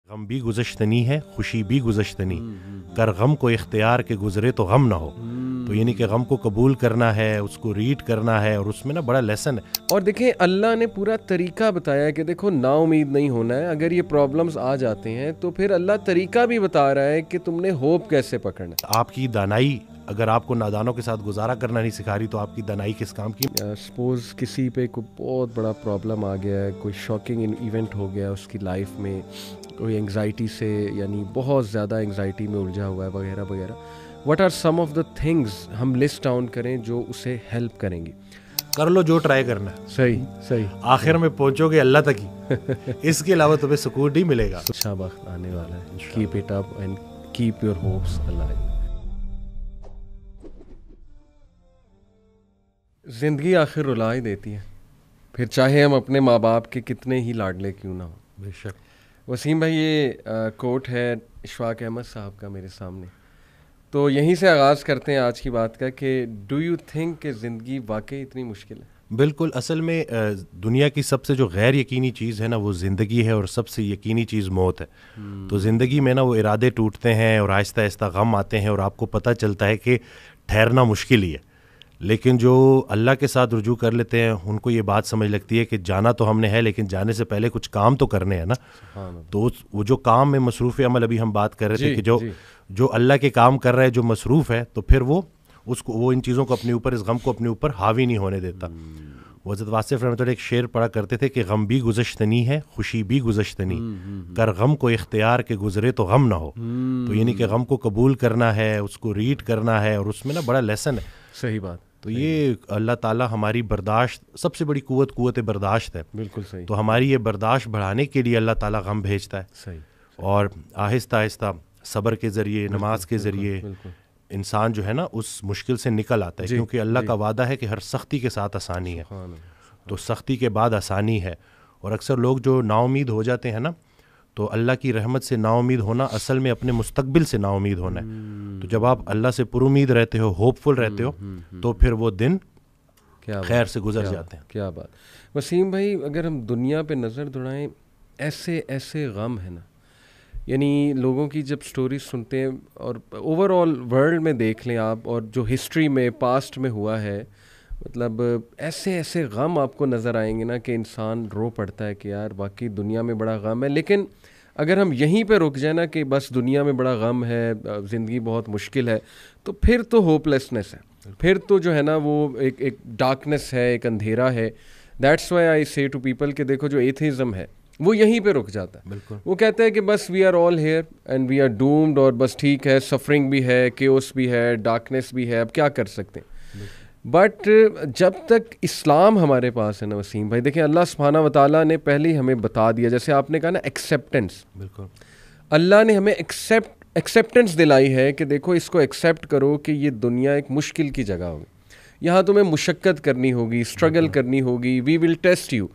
غم بھی گزشتنی ہے خوشی بھی گزشتنی، کر غم کو اختیار کے گزرے تو غم نہ ہو۔ تو یعنی کہ غم کو قبول کرنا ہے، اس کو ریڈ کرنا ہے، اور اس میں نا بڑا لیسن ہے۔ اور دیکھیں اللہ نے پورا طریقہ بتایا کہ دیکھو نا امید نہیں ہونا ہے، اگر یہ پرابلمز آ جاتے ہیں تو پھر اللہ طریقہ بھی بتا رہا ہے کہ تم نے ہوپ کیسے پکڑنا ہے۔ آپ کی دانائی اگر آپ کو نادانوں کے ساتھ گزارا کرنا نہیں سکھا رہی تو آپ کی دانائی کس کام کی؟ سپوز کسی پہ کوئی بہت بڑا پرابلم آ گیا ہے، کوئی شاکنگ ایونٹ ہو گیا اس کی لائف میں، کوئی انگزائٹی سے یعنی بہت زیادہ انگزائٹی میں الجھا ہوا ہے وغیرہ وغیرہ، what are some of the things ہم لسٹ ڈاؤن کریں جو اسے ہیلپ کریں گی؟ کر لو جو ٹرائی کرنا ہے، صحیح آخر میں پہنچو گے اللہ تک ہی، اس کے علاوہ تمہیں سکون نہیں ملے گا۔ اچھا وقت آنے والا ہے، keep it up and keep your hopes alive. زندگی آخر رلا ہی دیتی ہے، پھر چاہے ہم اپنے ماں باپ کے کتنے ہی لاڈلے کیوں نہ ہوں۔ بے شک۔ وسیم بھائی یہ کوٹ ہے اشفاق احمد صاحب کا میرے سامنے، تو یہیں سے آغاز کرتے ہیں آج کی بات کا کہ ڈو یو تھنک کہ زندگی واقعی اتنی مشکل ہے؟ بالکل، اصل میں دنیا کی سب سے جو غیر یقینی چیز ہے نا وہ زندگی ہے، اور سب سے یقینی چیز موت ہے۔ تو زندگی میں نا وہ ارادے ٹوٹتے ہیں اور آہستہ آہستہ غم آتے ہیں، اور آپ کو پتہ چلتا ہے کہ ٹھہرنا مشکل ہی ہے، لیکن جو اللہ کے ساتھ رجوع کر لیتے ہیں ان کو یہ بات سمجھ لگتی ہے کہ جانا تو ہم نے ہے، لیکن جانے سے پہلے کچھ کام تو کرنے ہیں نا۔ تو وہ جو کام میں مصروف عمل، ابھی ہم بات کر رہے تھے کہ جو اللہ کے کام کر رہا ہے، جو مصروف ہے، تو پھر وہ ان چیزوں کو اپنے اوپر، اس غم کو اپنے اوپر حاوی نہیں ہونے دیتا۔ وہ حضرت واصف رحمۃ اللہ ایک شعر پڑھا کرتے تھے کہ غم بھی گزشتنی ہے خوشی بھی گزشتنی، کر غم کو اختیار کے گزرے تو غم نہ ہو۔ تو یعنی کہ غم کو قبول کرنا ہے، اس کو ریڈ کرنا ہے، اور اس میں نا بڑا لیسن ہے۔ صحیح بات۔ تو یہ اللہ تعالیٰ ہماری برداشت، سب سے بڑی قوت برداشت ہے۔ بالکل صحیح۔ تو ہماری یہ برداشت بڑھانے کے لیے اللہ تعالیٰ غم بھیجتا ہے، صحیح، اور آہستہ آہستہ صبر کے ذریعے، نماز کے ذریعے انسان جو ہے نا اس مشکل سے نکل آتا ہے، کیونکہ اللہ کا وعدہ ہے کہ ہر سختی کے ساتھ آسانی ہے۔ تو سختی کے بعد آسانی ہے، اور اکثر لوگ جو نا امید ہو جاتے ہیں نا، تو اللہ کی رحمت سے نا امید ہونا اصل میں اپنے مستقبل سے نا امید ہونا ہے۔ تو جب آپ اللہ سے پر امید رہتے ہو، ہوپ فل رہتے ہو، تو پھر وہ دن خیر سے گزر جاتے ہیں۔ کیا بات۔ وسیم بھائی اگر ہم دنیا پہ نظر دوڑائیں، ایسے ایسے غم ہیں نا، یعنی لوگوں کی جب سٹوریز سنتے ہیں، اور اوور آل ورلڈ میں دیکھ لیں آپ، اور جو ہسٹری میں پاسٹ میں ہوا ہے، مطلب ایسے ایسے غم آپ کو نظر آئیں گے نا کہ انسان رو پڑتا ہے کہ یار واقعی دنیا میں بڑا غم ہے۔ لیکن اگر ہم یہیں پہ رک جائیں نا کہ بس دنیا میں بڑا غم ہے، زندگی بہت مشکل ہے، تو پھر تو ہوپ لیسنس ہے، پھر تو جو ہے نا وہ ایک ڈارکنس ہے، ایک اندھیرا ہے۔ دیٹس وائی آئی سے ٹو پیپل کہ دیکھو جو ایتھیزم ہے وہ یہیں پہ رک جاتا ہے۔ بالکل، وہ کہتا ہے کہ بس we are all here and we are doomed, اور بس ٹھیک ہے، سفرنگ بھی ہے، کیوس بھی ہے، ڈارکنیس بھی ہے، اب کیا کر سکتے ہیں۔ بٹ جب تک اسلام ہمارے پاس ہے نا وسیم بھائی، دیکھیں اللہ سبحانہ و تعالیٰ نے پہلے ہی ہمیں بتا دیا، جیسے آپ نے کہا نا ایکسیپٹنس، بالکل، اللہ نے ہمیں ایکسیپٹنس دلائی ہے کہ دیکھو اس کو ایکسیپٹ کرو کہ یہ دنیا ایک مشکل کی جگہ ہوگی، یہاں تمہیں مشقت کرنی ہوگی، اسٹرگل کرنی ہوگی، وی ول ٹیسٹ یو،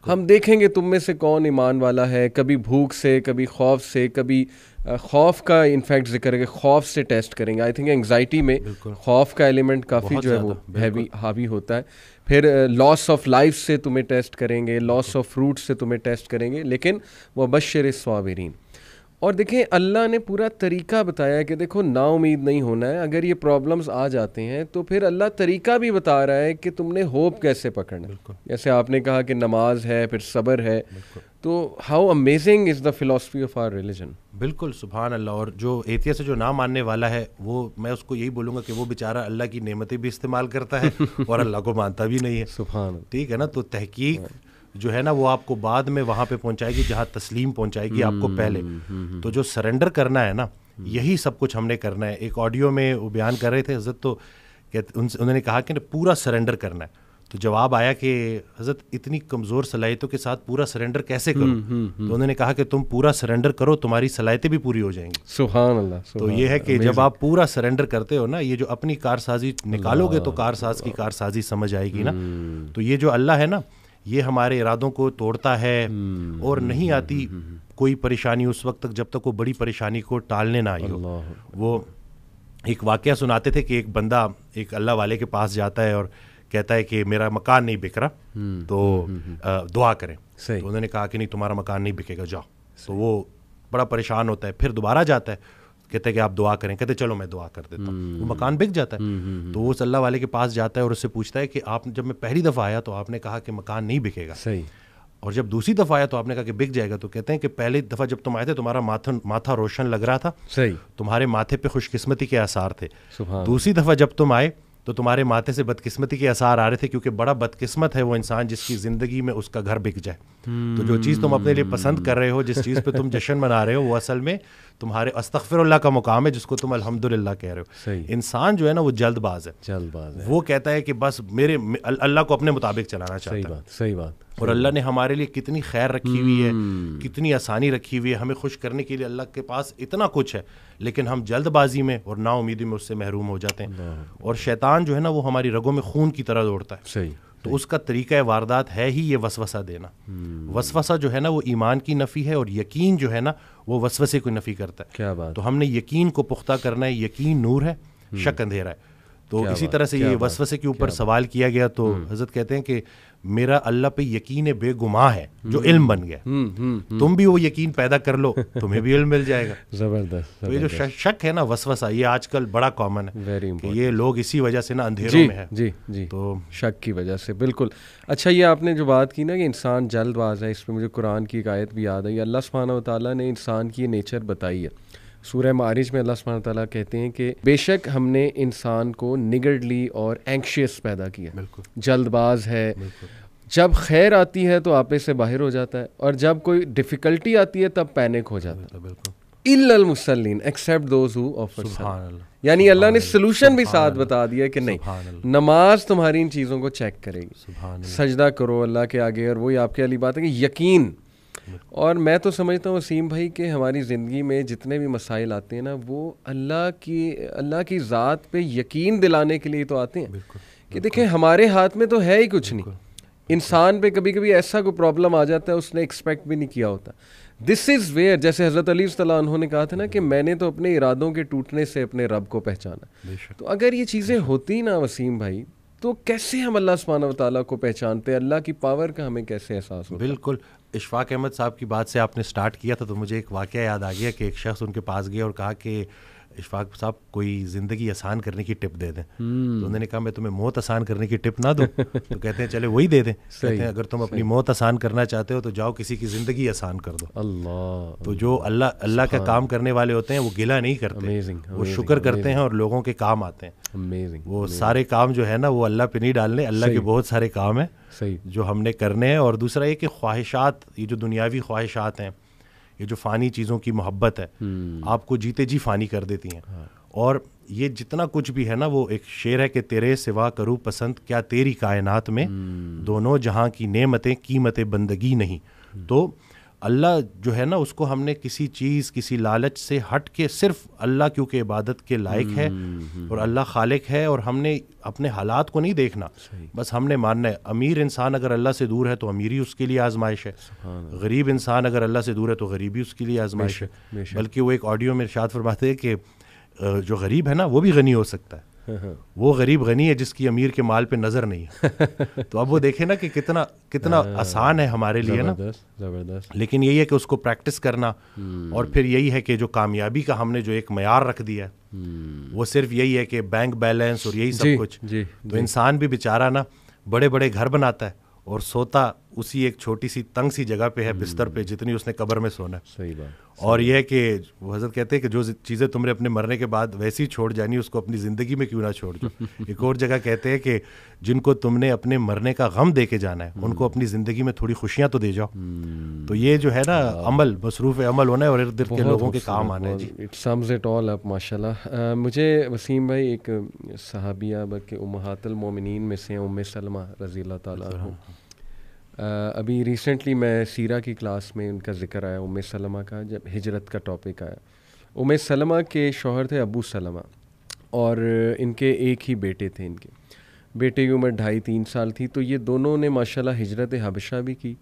ہم دیکھیں گے تم میں سے کون ایمان والا ہے، کبھی بھوک سے، کبھی خوف سے، کبھی خوف کا انفیکٹ ذکر ہے کہ خوف سے ٹیسٹ کریں گے۔ آئی تھنک انگزائٹی میں خوف کا ایلیمنٹ کافی جو ہے وہ حاوی ہوتا ہے۔ پھر لاس آف لائف سے تمہیں ٹیسٹ کریں گے، لاس آف فروٹ سے تمہیں ٹیسٹ کریں گے، لیکن وبشر الصابرین۔ اور دیکھیں اللہ نے پورا طریقہ بتایا کہ دیکھو نا امید نہیں ہونا ہے، اگر یہ پرابلمز آ جاتے ہیں تو پھر اللہ طریقہ بھی بتا رہا ہے کہ تم نے ہوپ کیسے پکڑنا ہے۔ جیسے آپ نے کہا کہ نماز ہے، پھر صبر ہے، تو how amazing is the philosophy of our religion. بالکل، سبحان اللہ۔ اور جو ایتھیسٹ سے جو نہ ماننے والا ہے، وہ میں اس کو یہی بولوں گا کہ وہ بیچارہ اللہ کی نعمتیں بھی استعمال کرتا ہے اور اللہ کو مانتا بھی نہیں ہے۔ سبحان اللہ، ٹھیک ہے نا۔ تو تحقیق جو ہے نا وہ آپ کو بعد میں وہاں پہ پہنچائے گی جہاں تسلیم پہنچائے گی آپ کو پہلے۔ تو جو سرنڈر کرنا ہے نا، یہی سب کچھ ہم نے کرنا ہے۔ ایک آڈیو میں وہ بیان کر رہے تھے حضرت، تو انہوں نے کہا کہ پورا سرنڈر کرنا ہے۔ تو جواب آیا کہ حضرت اتنی کمزور صلاحیتوں کے ساتھ پورا سرنڈر کیسے کروں؟ تو انہوں نے کہا کہ تم پورا سرنڈر کرو، تمہاری صلاحیتیں بھی پوری ہو جائیں گی۔ سبحان اللہ۔ تو یہ ہے کہ جب آپ پورا سرنڈر کرتے ہو نا، یہ جو اپنی کارسازی نکالو گے تو کارساز کی کارسازی سمجھ آئے گی نا۔ تو یہ جو اللہ ہے نا، یہ ہمارے ارادوں کو توڑتا ہے، اور نہیں آتی کوئی پریشانی اس وقت تک جب تک وہ بڑی پریشانی کو ٹالنے نہ آئی ہو۔ وہ ایک واقعہ سناتے تھے کہ ایک بندہ ایک اللہ والے کے پاس جاتا ہے اور کہتا ہے کہ میرا مکان نہیں بک رہا، تو دعا کریں۔ تو انہوں نے کہا کہ نہیں، تمہارا مکان نہیں بکے گا، جاؤ۔ تو وہ بڑا پریشان ہوتا ہے, پھر دوبارہ جاتا ہے, کہتے ہیں کہ آپ دعا کریں, کہتے چلو میں دعا کر دیتا ہوں, وہ مکان بک جاتا ہے. تو وہ اس اللہ والے کے پاس جاتا ہے اور اس سے پوچھتا ہے کہ آپ جب میں پہلی دفعہ آیا تو آپ نے کہا کہ مکان نہیں بکے گا, صحیح, اور جب دوسری دفعہ آیا تو آپ نے کہا کہ بک جائے گا. تو کہتے ہیں کہ پہلی دفعہ جب تم آئے تھے تمہارا ماتھا روشن لگ رہا تھا, صحیح, تمہارے ماتھے پہ خوش قسمتی کے آثار تھے. سبحان, دوسری دفعہ جب تم آئے تو تمہارے ماتھے سے بدقسمتی کے آثار آ رہے تھے, کیونکہ بڑا بدقسمت ہے وہ انسان جس کی زندگی میں اس کا گھر بک جائے. تو جو چیز تم اپنے لیے پسند کر رہے ہو, جس چیز پہ تم جشن منا رہے ہو, وہ اصل میں تمہارے استغفر اللہ کا مقام ہے جس کو تم الحمدللہ کہہ رہے ہو. صحیح, انسان جو ہے نا وہ جلد باز ہے, جلد باز ہے, وہ کہتا ہے کہ بس میرے اللہ کو اپنے مطابق چلانا چاہتا ہے. صحیح بات, صحیح بات. اور اللہ نے ہمارے لیے کتنی خیر رکھی ہوئی ہے, کتنی آسانی رکھی ہوئی ہے, ہمیں خوش کرنے کے لیے اللہ کے پاس اتنا کچھ ہے, لیکن ہم جلد بازی میں اور نا امیدی میں اس سے محروم ہو جاتے ہیں. اور شیطان جو ہے نا وہ ہماری رگوں میں خون کی طرح دوڑتا ہے. صحیح, تو اس کا طریقہ واردات ہے ہی یہ وسوسہ دینا. وسوسہ جو ہے نا وہ ایمان کی نفی ہے, اور یقین جو ہے نا وہ وسوسے کو نفی کرتا ہے. کیا بات. تو ہم نے یقین کو پختہ کرنا ہے, یقین نور ہے, شک اندھیرا ہے. تو اسی طرح سے یہ وسوسے کے اوپر سوال کیا گیا, تو حضرت کہتے ہیں کہ میرا اللہ پہ یقین بے گماں ہے جو علم بن گیا. تم بھی وہ یقین پیدا کر لو, تمہیں بھی علم مل جائے گا. زبردست. تو یہ جو شک ہے نا, وسوسہ, یہ آج کل بڑا کامن ہے, ویری کہ یہ لوگ اسی وجہ سے نا اندھیروں میں ہے. جی جی, تو شک کی وجہ سے, بالکل. اچھا, یہ آپ نے جو بات کی نا کہ انسان جلد باز ہے, اس پہ مجھے قرآن کی ایک آیت بھی یاد آئی. اللہ سبحانہ و تعالیٰ نے انسان کی یہ نیچر بتائی ہے. سورہ معارج میں اللہ سبحانہ تعالیٰ کہتے ہیں کہ بے شک ہم نے انسان کو نگرڈلی اور اینکشیس پیدا کیا, جلد باز ہے. جب خیر آتی ہے تو آپے سے باہر ہو جاتا ہے, اور جب کوئی ڈیفیکلٹی آتی ہے تب پینک ہو جاتا ہے. الا المصلین ایکسیپٹ دوز ہو آفر الصلاۃ. یعنی اللہ نے سلوشن بھی ساتھ بتا دیا کہ نہیں, نماز تمہاری ان چیزوں کو چیک کرے گی, سجدہ کرو اللہ کے آگے. اور وہی آپ کے علی بات ہے کہ یقین. اور میں تو سمجھتا ہوں وسیم بھائی کہ ہماری زندگی میں جتنے بھی مسائل آتے ہیں نا, وہ اللہ کی ذات پہ یقین دلانے کے لیے تو آتے ہیں کہ دیکھیں ہمارے ہاتھ میں تو ہے ہی کچھ نہیں. انسان پہ کبھی کبھی ایسا کوئی پرابلم آ جاتا ہے اس نے ایکسپیکٹ بھی نہیں کیا ہوتا. دس از ویئر, جیسے حضرت علی صلی اللہ عنہ نے کہا تھا نا کہ میں نے تو اپنے ارادوں کے ٹوٹنے سے اپنے رب کو پہچانا. تو اگر یہ چیزیں ہوتی نا وسیم بھائی, تو کیسے ہم اللہ سبحانہ و تعالیٰ کو پہچانتے, اللہ کی پاور کا ہمیں کیسے احساس ہوتا؟ بالکل. اشفاق احمد صاحب کی بات سے آپ نے سٹارٹ کیا تھا, تو مجھے ایک واقعہ یاد آ گیا کہ ایک شخص ان کے پاس گیا اور کہا کہ اشفاق صاحب کوئی زندگی آسان کرنے کی ٹپ دے دیں. تو انہوں نے کہا میں تمہیں موت آسان کرنے کی ٹپ نہ دوں. تو کہتے ہیں چلے وہی دے دیں. کہتے ہیں اگر تم اپنی موت آسان کرنا چاہتے ہو تو جاؤ کسی کی زندگی آسان کر دو. اللہ. تو جو اللہ کا کام کرنے والے ہوتے ہیں وہ گلہ نہیں کرتے, وہ شکر کرتے ہیں اور لوگوں کے کام آتے ہیں. وہ سارے کام جو ہے نا وہ اللہ پہ نہیں ڈالنے, اللہ کے بہت سارے کام ہیں جو ہم نے کرنے ہیں. اور دوسرا یہ کہ خواہشات, یہ جو دنیاوی خواہشات ہیں, یہ جو فانی چیزوں کی محبت ہے, آپ کو جیتے جی فانی کر دیتی ہیں. اور یہ جتنا کچھ بھی ہے نا, وہ ایک شعر ہے کہ تیرے سوا کروں پسند کیا تیری کائنات میں, دونوں جہاں کی نعمتیں قیمت بندگی نہیں. تو اللہ جو ہے نا اس کو ہم نے کسی چیز, کسی لالچ سے ہٹ کے صرف اللہ کیونکہ عبادت کے لائق ہے اور اللہ خالق ہے, اور ہم نے اپنے حالات کو نہیں دیکھنا, بس ہم نے ماننا ہے. امیر انسان اگر اللہ سے دور ہے تو امیری اس کے لیے آزمائش ہے, غریب انسان اگر اللہ سے دور ہے تو غریبی اس کے لیے آزمائش ہے. بلکہ وہ ایک آڈیو میں ارشاد فرماتے ہیں کہ جو غریب ہے نا وہ بھی غنی ہو سکتا ہے. وہ غریب غنی ہے جس کی امیر کے مال پہ نظر نہیں ہے. تو اب وہ دیکھیں نا کہ کتنا آسان ہے ہمارے لیے نا, لیکن یہی ہے کہ اس کو پریکٹس کرنا. اور پھر یہی ہے کہ جو کامیابی کا ہم نے جو ایک معیار رکھ دیا ہے وہ صرف یہی ہے کہ بینک بیلنس اور یہی سب کچھ. تو انسان بھی بیچارہ نا بڑے بڑے گھر بناتا ہے اور سوتا اسی ایک چھوٹی سی تنگ سی جگہ پہ ہے, بستر پہ, جتنی اس نے قبر میں سونا ہے. صحیح بات. اور یہ ہے کہ وہ حضرت کہتے ہیں کہ جو چیزیں تم نے اپنے مرنے کے بعد ویسی چھوڑ جانی, اس کو اپنی زندگی میں کیوں نہ چھوڑ دو. ایک اور جگہ کہتے ہیں کہ جن کو تم نے اپنے مرنے کا غم دے کے جانا ہے ان کو اپنی زندگی میں تھوڑی خوشیاں تو دے جاؤ. تو یہ جو ہے نا عمل, مصروف عمل ہونا ہے اور ارد گرد کے لوگوں کے کام آنا ہے. جی, اٹ سمز اٹ آل اپ ماشاءاللہ. مجھے وسیم بھائی ایک صحابیہ بلکہ امہات المومنین میں سے ام سلمہ رضی اللہ تعالیٰ عنہ, ابھی ریسنٹلی میں سیرہ کی کلاس میں ان کا ذکر آیا ام سلمہ کا, جب ہجرت کا ٹاپک آیا. ام سلمہ کے شوہر تھے ابو سلمہ, اور ان کے ایک ہی بیٹے تھے. ان کے بیٹے کی عمر 2.5-3 سال تھی. تو یہ دونوں نے ماشاءاللہ ہجرت حبشہ بھی کی,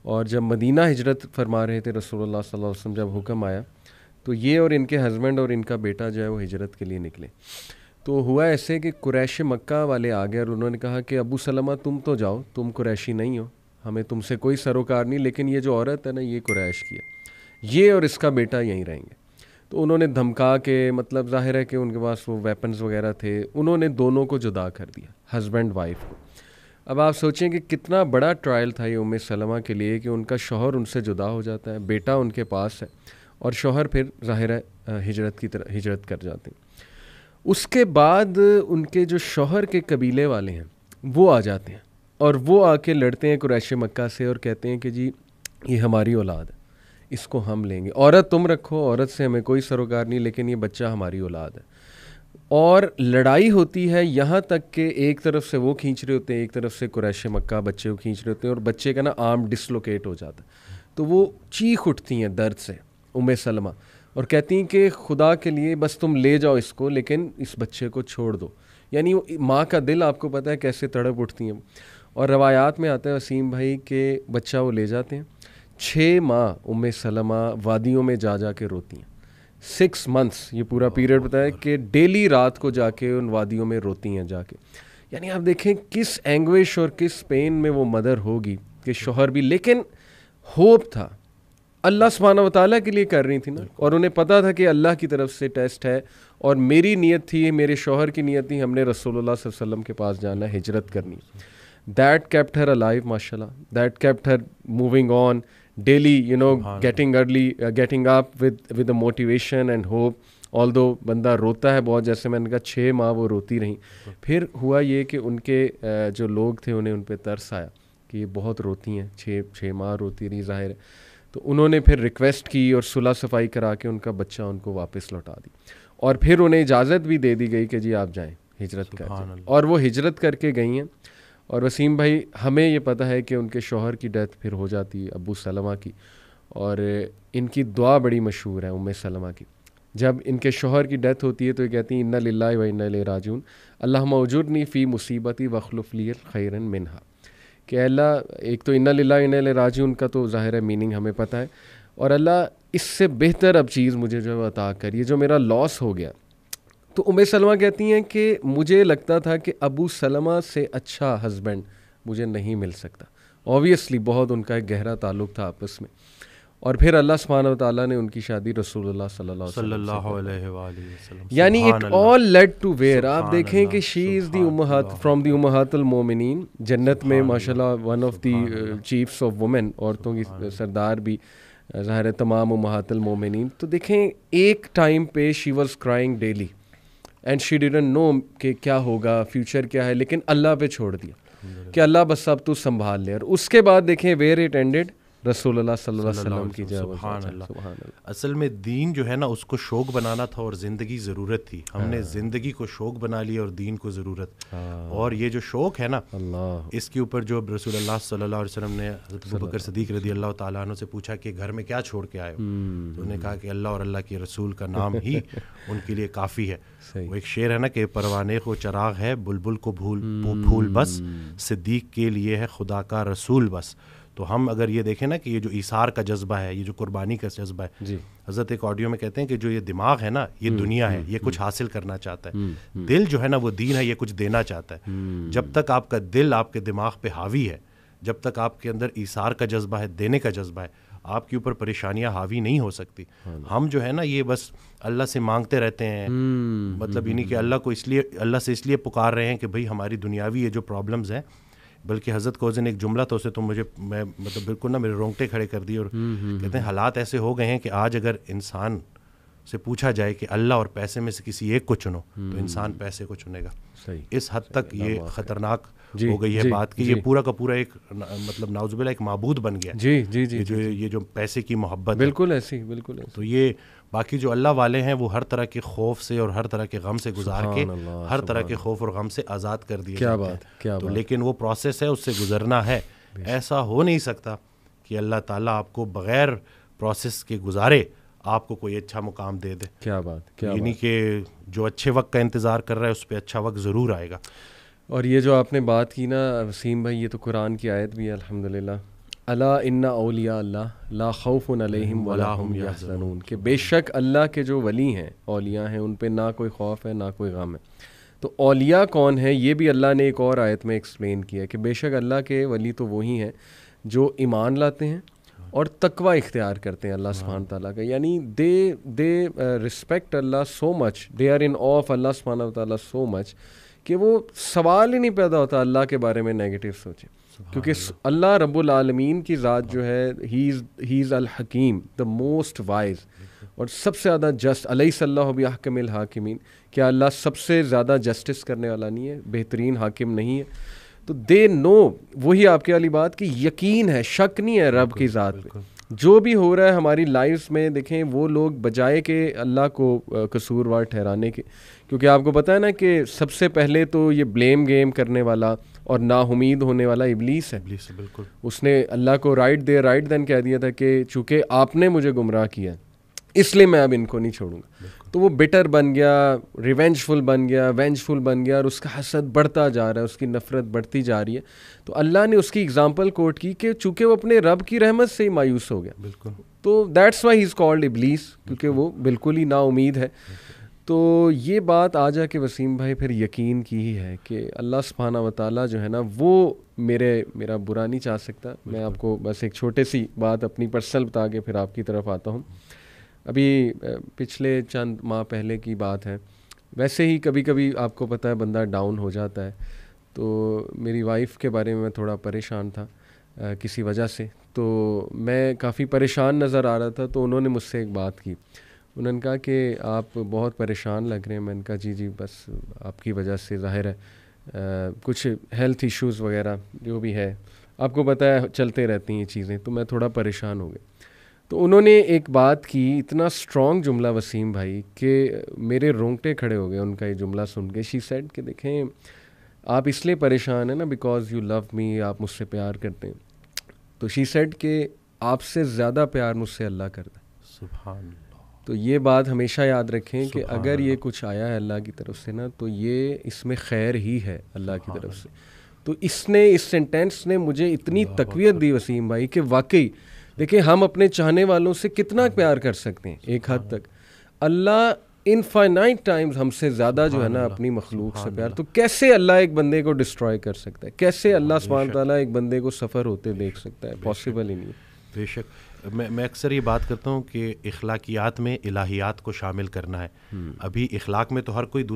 اور جب مدینہ ہجرت فرما رہے تھے رسول اللہ صلی اللہ علیہ وسلم, جب حکم آیا تو یہ اور ان کے ہسبینڈ اور ان کا بیٹا جو ہے وہ ہجرت کے لیے نکلے. تو ہوا ایسے کہ قریش مکہ والے آ گئے اور انہوں نے کہا کہ ابو سلمہ تم تو جاؤ, تم قریشی نہیں ہو, ہمیں تم سے کوئی سروکار نہیں, لیکن یہ جو عورت ہے نا یہ قریش کی ہے, یہ اور اس کا بیٹا یہیں رہیں گے. تو انہوں نے دھمکا کے, مطلب ظاہر ہے کہ ان کے پاس وہ ویپنز وغیرہ تھے, انہوں نے دونوں کو جدا کر دیا, ہسبینڈ وائف کو. اب آپ سوچیں کہ کتنا بڑا ٹرائل تھا یہ سلمہ کے لیے کہ ان کا شوہر ان سے جدا ہو جاتا ہے, بیٹا ان کے پاس ہے, اور شوہر پھر ظاہر ہے ہجرت کر جاتے ہیں. اس کے بعد ان کے جو شوہر کے قبیلے والے ہیں وہ آ جاتے ہیں, اور وہ آ کے لڑتے ہیں قریش مکہ سے اور کہتے ہیں کہ جی یہ ہماری اولاد ہے, اس کو ہم لیں گے, عورت تم رکھو, عورت سے ہمیں کوئی سروکار نہیں, لیکن یہ بچہ ہماری اولاد ہے. اور لڑائی ہوتی ہے یہاں تک کہ ایک طرف سے وہ کھینچ رہے ہوتے ہیں, ایک طرف سے قریش مکہ بچے کو کھینچ رہے ہوتے ہیں, اور بچے کا نا آرم ڈسلوکیٹ ہو جاتا ہے. تو وہ چیخ اٹھتی ہیں درد سے سلمہ, اور کہتی ہیں کہ خدا کے لیے بس تم لے جاؤ اس کو, لیکن اس بچے کو چھوڑ دو. یعنی ماں کا دل آپ کو پتہ ہے کیسے تڑپ اٹھتی ہیں. اور روایات میں آتا ہے وسیم بھائی کہ بچہ وہ لے جاتے ہیں, 6 ماہ سلمہ وادیوں میں جا کے روتی ہیں, 6 months یہ پورا پیریڈ بتایا کہ ڈیلی رات کو جا کے ان وادیوں میں روتی ہیں جا کے. یعنی آپ دیکھیں کس اینگوش اور کس پین میں وہ مدر ہوگی کہ شوہر بھی, لیکن ہوپ تھا, اللہ سبحانہ و تعالیٰ کے لیے کر رہی تھی نا, اور انہیں پتا تھا کہ اللہ کی طرف سے ٹیسٹ ہے, اور میری نیت تھی, میرے شوہر کی نیت تھی, ہم نے رسول اللہ صلی اللہ علیہ وسلم کے پاس جانا ہے, ہجرت کرنی. That kept her alive, mashallah. That kept her moving on daily, getting up with the motivation and hope. Although بندہ روتا ہے بہت, جیسے میں نے کہا 6 ماہ وہ روتی رہیں. پھر ہوا یہ کہ ان کے جو لوگ تھے انہیں ان پہ ترس آیا کہ یہ بہت روتی ہیں, 6 ماہ روتی رہی ظاہر ہے. تو انہوں نے پھر ریکویسٹ کی اور صلح صفائی کرا کے ان کا بچہ ان کو واپس لوٹا دی, اور پھر انہیں اجازت بھی دے دی گئی کہ جی آپ جائیں, ہجرت کر جائیں. اور وہ ہجرت کر کے گئی ہیں. اور وسیم بھائی ہمیں یہ پتہ ہے کہ ان کے شوہر کی ڈیتھ پھر ہو جاتی ہے, ابو سلمہ کی, اور ان کی دعا بڑی مشہور ہے سلمہ کی. جب ان کے شوہر کی ڈیتھ ہوتی ہے تو یہ کہتی ہیں انا للہ و انا الیہ راجعون, اللہم اجرنی فی مصیبتی واخلف لی خیرا منہا. کہ اللہ, ایک تو انا للہ و انا الیہ راجعون کا تو ظاہر ہے میننگ ہمیں پتہ ہے, اور اللہ اس سے بہتر اب چیز مجھے جو ہے عطا کر, یہ جو میرا لاس ہو گیا. تو سلمہ کہتی ہیں کہ مجھے لگتا تھا کہ ابو سلمہ سے اچھا ہسبینڈ مجھے نہیں مل سکتا. اوبویسلی بہت ان کا ایک گہرا تعلق تھا آپس میں, اور پھر اللہ سبحانہ و تعالیٰ نے ان کی شادی رسول اللہ صلی اللہ علیہ وسلم, یعنی it all lead to where. آپ دیکھیں کہ شی از دی امہات فرام دی امہات المومنین, جنت میں ماشاءاللہ one of the chiefs of women, عورتوں کی سردار بھی ظاہر ہے تمام امہات المومنین. تو دیکھیں ایک ٹائم پہ she was crying daily and she didn't know کہ کیا ہوگا, فیوچر کیا ہے, لیکن اللہ پہ چھوڑ دیا کہ اللہ بس اب تو سنبھال لے. اور اس کے بعد دیکھیں ویئر اٹ اینڈڈ, رسول اللہ صلی اللہ علیہ وسلم کی جاب. سبحان اللہ. اصل میں دین جو ہے نا اس کو شوق بنانا تھا, اور زندگی ضرورت تھی. ہم نے زندگی کو شوق بنا لیا اور دین کو ضرورت. اور یہ جو شوق ہے نا اس کے اوپر جو رسول اللہ صلی اللہ علیہ وسلم نے حضرت ابوبکر صدیق رضی اللہ تعالیٰ عنہ سے پوچھا کہ گھر میں کیا چھوڑ کے آئے ہو, تو انہوں نے کہا کہ اللہ اور اللہ کے رسول کا نام ہی ان کے لیے کافی ہے. وہ ایک شعر ہے نا کہ پروانے کو چراغ ہے, بلبل کو پھول بس, صدیق کے لیے ہے خدا کا رسول بس. تو ہم اگر یہ دیکھیں نا کہ یہ جو ایثار کا جذبہ ہے, یہ جو قربانی کا جذبہ ہے, جی حضرت ایک آڈیو میں کہتے ہیں کہ جو یہ دماغ ہے نا یہ دنیا ہے, یہ کچھ حاصل کرنا چاہتا ہے. دل جو ہے نا وہ دین ہے, یہ کچھ دینا چاہتا ہے. جب تک آپ کا دل آپ کے دماغ پہ حاوی ہے, جب تک آپ کے اندر ایثار کا جذبہ ہے, دینے کا جذبہ ہے, آپ کے اوپر پریشانیاں حاوی نہیں ہو سکتی. ہم جو ہے نا یہ بس اللہ سے مانگتے رہتے ہیں, مطلب یہ نہیں کہ اللہ سے اس لیے پکار رہے ہیں کہ بھئی ہماری دنیاوی یہ جو پرابلمز ہیں, بلکہ حضرت کو ایک جملہ تو اسے تو میں مطلب بالکل نا میرے رونگٹے کھڑے کر دیے, اور کہتے ہیں حالات ایسے ہو گئے ہیں کہ آج اگر انسان سے پوچھا جائے کہ اللہ اور پیسے میں سے کسی ایک کو چنو تو انسان پیسے کو چنے گا. اس حد تک یہ خطرناک ہو گئی ہے بات کہ یہ پورا کا پورا ایک مطلب نعوذ باللہ ایک معبود بن گیا. یہ جو پیسے کی محبت بالکل ایسی, بالکل ایسی. تو یہ باقی جو اللہ والے ہیں وہ ہر طرح کے خوف سے اور ہر طرح کے غم سے گزار کے ہر طرح کے خوف اور غم سے آزاد کر دیے. کیا بات, کیا بات. لیکن وہ پروسیس ہے, اس سے گزرنا ہے. ایسا ہو نہیں سکتا کہ اللہ تعالیٰ آپ کو بغیر پروسیس کے گزارے آپ کو کوئی اچھا مقام دے دے. کیا بات, کیا یعنی کہ جو اچھے وقت کا انتظار کر رہا ہے اس پہ اچھا وقت ضرور آئے گا. اور یہ جو آپ نے بات کی نا وسیم بھائی, یہ تو قرآن کی آیت بھی ہے الحمدللہ, الا ان اولیاء اللہ لا خوف علیہم ولا هم یحزنون, کہ بے شک اللہ کے جو ولی ہیں, اولیاء ہیں, ان پہ نہ کوئی خوف ہے نہ کوئی غم ہے. تو اولیاء کون ہیں یہ بھی اللہ نے ایک اور آیت میں ایکسپلین کیا کہ بے شک اللہ کے ولی تو وہی ہیں جو ایمان لاتے ہیں اور تقوی اختیار کرتے ہیں اللہ سبحانہ تعالیٰ کا. یعنی they respect Allah so much, they are in awe of Allah سبحانہ تعالیٰ سو مچ کہ وہ سوال ہی نہیں پیدا ہوتا اللہ کے بارے میں نیگیٹو سوچیں, کیونکہ اللہ رب العالمین کی ذات جو ہے ہی از الحکیم, دا موسٹ وائز, اور سب سے زیادہ جسٹ. الیس اللہ باحکم الحاکمین, کیا اللہ سب سے زیادہ جسٹس کرنے والا نہیں ہے, بہترین حاکم نہیں ہے؟ تو دے نو, وہی آپ کی والی بات کہ یقین ہے, شک نہیں ہے رب کی ذات پہ. جو بھی ہو رہا ہے ہماری لائفز میں, دیکھیں وہ لوگ بجائے کہ اللہ کو قصوروار ٹھہرانے کے, کیونکہ آپ کو پتہ ہے نا کہ سب سے پہلے تو یہ بلیم گیم کرنے والا اور نا امید ہونے والا ابلیس ہے. بالکل. اس نے اللہ کو رائٹ دین کہہ دیا تھا کہ چونکہ آپ نے مجھے گمراہ کیا اس لیے میں اب ان کو نہیں چھوڑوں گا. تو وہ بٹر بن گیا, ریونجفل بن گیا, اور اس کا حسد بڑھتا جا رہا ہے, اس کی نفرت بڑھتی جا رہی ہے. تو اللہ نے اس کی اگزامپل کوٹ کی کہ چونکہ وہ اپنے رب کی رحمت سے ہی مایوس ہو گیا, بالکل, تو that's why he is called ابلیس, کیونکہ وہ بالکل ہی نا امید ہے. تو یہ بات آ جا کے وسیم بھائی پھر یقین کی ہی ہے کہ اللہ سبحانہ و تعالیٰ جو ہے نا وہ میرا برا نہیں چاہ سکتا. میں آپ کو بس ایک چھوٹے سی بات اپنی پرسنل بتا کے پھر آپ کی طرف آتا ہوں. ابھی پچھلے چند ماہ پہلے کی بات ہے, ویسے ہی کبھی کبھی آپ کو پتہ ہے بندہ ڈاؤن ہو جاتا ہے. تو میری وائف کے بارے میں میں تھوڑا پریشان تھا کسی وجہ سے, تو میں کافی پریشان نظر آ رہا تھا. تو انہوں نے مجھ سے ایک بات کی, انہوں نے کہا کہ آپ بہت پریشان لگ رہے ہیں. میں نے کہا جی بس آپ کی وجہ سے, ظاہر ہے کچھ ہیلتھ ایشوز وغیرہ جو بھی ہے, آپ کو پتہ ہے چلتے رہتی ہیں یہ چیزیں, تو میں تھوڑا پریشان ہو گیا. تو انہوں نے ایک بات کی, اتنا اسٹرانگ جملہ وسیم بھائی کہ میرے رونگٹے کھڑے ہو گئے ان کا یہ جملہ سن کے. شی سیڈ کہ دیکھیں آپ اس لیے پریشان ہیں نا بیکاز یو لو می, آپ مجھ سے پیار کرتے ہیں. تو شی سیڈ کہ آپ سے زیادہ پیار مجھ سے اللہ کرتا ہے. سبحان اللہ. تو یہ بات ہمیشہ یاد رکھیں کہ اگر یہ کچھ آیا ہے اللہ کی طرف سے نا, تو یہ اس میں خیر ہی ہے اللہ کی طرف سے. تو اس سینٹینس نے مجھے اتنی تقویت دی وسیم بھائی کہ واقعی دیکھیں ہم اپنے چاہنے والوں سے کتنا پیار کر سکتے ہیں ایک حد تک. اللہ انفائنائٹ ٹائمز ہم سے زیادہ جو ہے نا اپنی مخلوق سے پیار. تو کیسے اللہ ایک بندے کو ڈسٹرائے کر سکتا ہے, کیسے اللہ سبحانہ تعالیٰ ایک بندے کو سفر ہوتے دیکھ سکتا ہے؟ پاسبل ہی نہیں. بے شک. میں اکثر یہ بات کرتا ہوں کہ اخلاقیات میں الہیات کو شامل کرنا ہے. ابھی اخلاق میں تو ہر کوئی ایک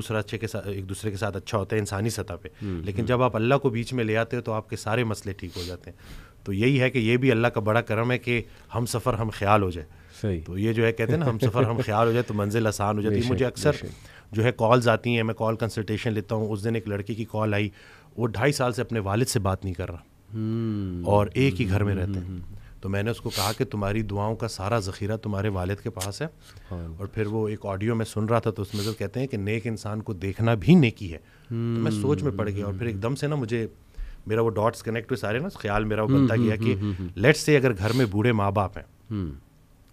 دوسرے کے ساتھ اچھا ہوتا ہے انسانی سطح پہ, لیکن جب آپ اللہ کو بیچ میں لے آتے ہو تو آپ کے سارے مسئلے ٹھیک ہو جاتے ہیں. تو یہی ہے کہ یہ بھی اللہ کا بڑا کرم ہے کہ ہم سفر ہم خیال ہو جائے. صحیح. تو یہ جو ہے کہتے ہیں نا ہم سفر ہم خیال ہو جائے تو منزل آسان ہو جاتی ہے. مجھے اکثر جو ہے کالز آتی ہیں, میں کال کنسلٹیشن لیتا ہوں. اس دن ایک لڑکی کی کال آئی, وہ 2.5 سال سے اپنے والد سے بات نہیں کر رہا اور ایک ہی گھر میں رہتے ہیں. تو میں نے اس کو کہا کہ تمہاری دعاؤں کا سارا ذخیرہ تمہارے والد کے پاس ہے. اور پھر وہ ایک آڈیو میں سن رہا تھا تو اس میں کہتے ہیں کہ نیک انسان کو دیکھنا بھی نیکی ہے. تو میں سوچ میں پڑ گیا اور پھر ایک دم سے نا مجھے میرا وہ ڈاٹس کنیکٹ ہوئے سارے نا, خیال میرا وہ بنتا گیا کہ لیٹس سے اگر گھر میں بوڑھے ماں باپ ہیں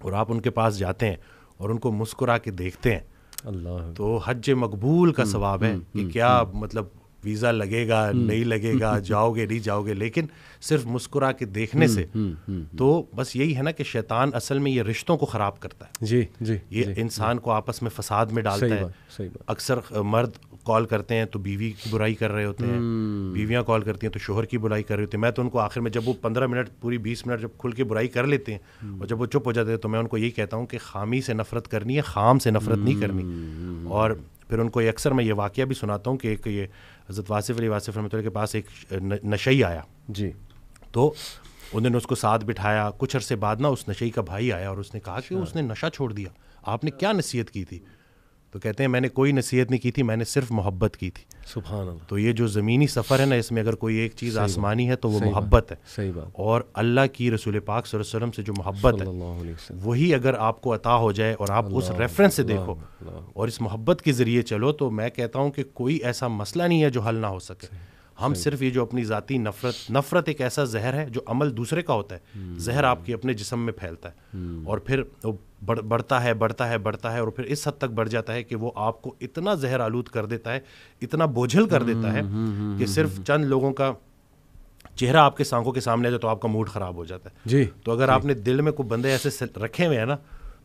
اور آپ ان کے پاس جاتے ہیں اور ان کو مسکرا کے دیکھتے ہیں, اللہ تو حج مقبول کا ثواب ہے. کہ کیا مطلب ویزا لگے گا نہیں لگے گا, جاؤ گے نہیں جاؤ گے, لیکن صرف مسکرا کے دیکھنے سے. تو بس یہی ہے نا کہ شیطان اصل میں یہ رشتوں کو خراب کرتا ہے. جی جی. یہ انسان کو آپس میں فساد میں ڈالتا ہے. اکثر مرد کال کرتے ہیں تو بیوی کی برائی کر رہے ہوتے ہیں, بیویاں کال کرتی ہیں تو شوہر کی برائی کر رہے ہوتے ہیں. میں تو ان کو آخر میں جب وہ 15 منٹ پوری 20 منٹ جب کھل کے برائی کر لیتے ہیں اور جب وہ چپ ہو جاتے ہیں تو میں ان کو یہی کہتا ہوں کہ خامی سے نفرت کرنی ہے, خام سے نفرت نہیں کرنی. اور پھر ان کو اکثر میں یہ واقعہ بھی سناتا ہوں کہ ایک یہ حضرت واصف علی واصف رحمۃ اللہ کے پاس ایک نشئی آیا جی, تو انہوں نے اس کو ساتھ بٹھایا. کچھ عرصے بعد نا اس نشئی کا بھائی آیا اور اس نے کہا کہ اس نے نشہ چھوڑ دیا, آپ نے کیا نصیحت کی تھی؟ تو کہتے ہیں میں نے کوئی نصیحت نہیں کی تھی, میں نے صرف محبت کی تھی. سبحان اللہ. تو یہ جو زمینی سفر ہے نا, اس میں اگر کوئی ایک چیز آسمانی ہے تو وہ محبت ہے. صحیح بات. اور اللہ کی رسول پاک صلی اللہ علیہ وسلم سے جو محبت ہے وہی اگر آپ کو عطا ہو جائے اور آپ اس ریفرنس سے دیکھو اور اس محبت کے ذریعے چلو, تو میں کہتا ہوں کہ کوئی ایسا مسئلہ نہیں ہے جو حل نہ ہو سکے. ہم صرف یہ جو اپنی ذاتی نفرت ایک ایسا زہر ہے جو عمل دوسرے کا ہوتا ہے, زہر آپ کے اپنے جسم میں پھیلتا ہے اور پھر بڑھتا ہے اور پھر اس حد تک بڑھ جاتا ہے کہ وہ آپ کو اتنا زہر آلود کر دیتا ہے, اتنا بوجھل کر دیتا ہے کہ صرف چند لوگوں کا چہرہ آپ کے آنکھوں کے سامنے جائے تو آپ کا موڈ خراب ہو جاتا ہے. جی. تو اگر آپ نے دل میں کوئی بندے ایسے رکھے ہوئے ہیں نا,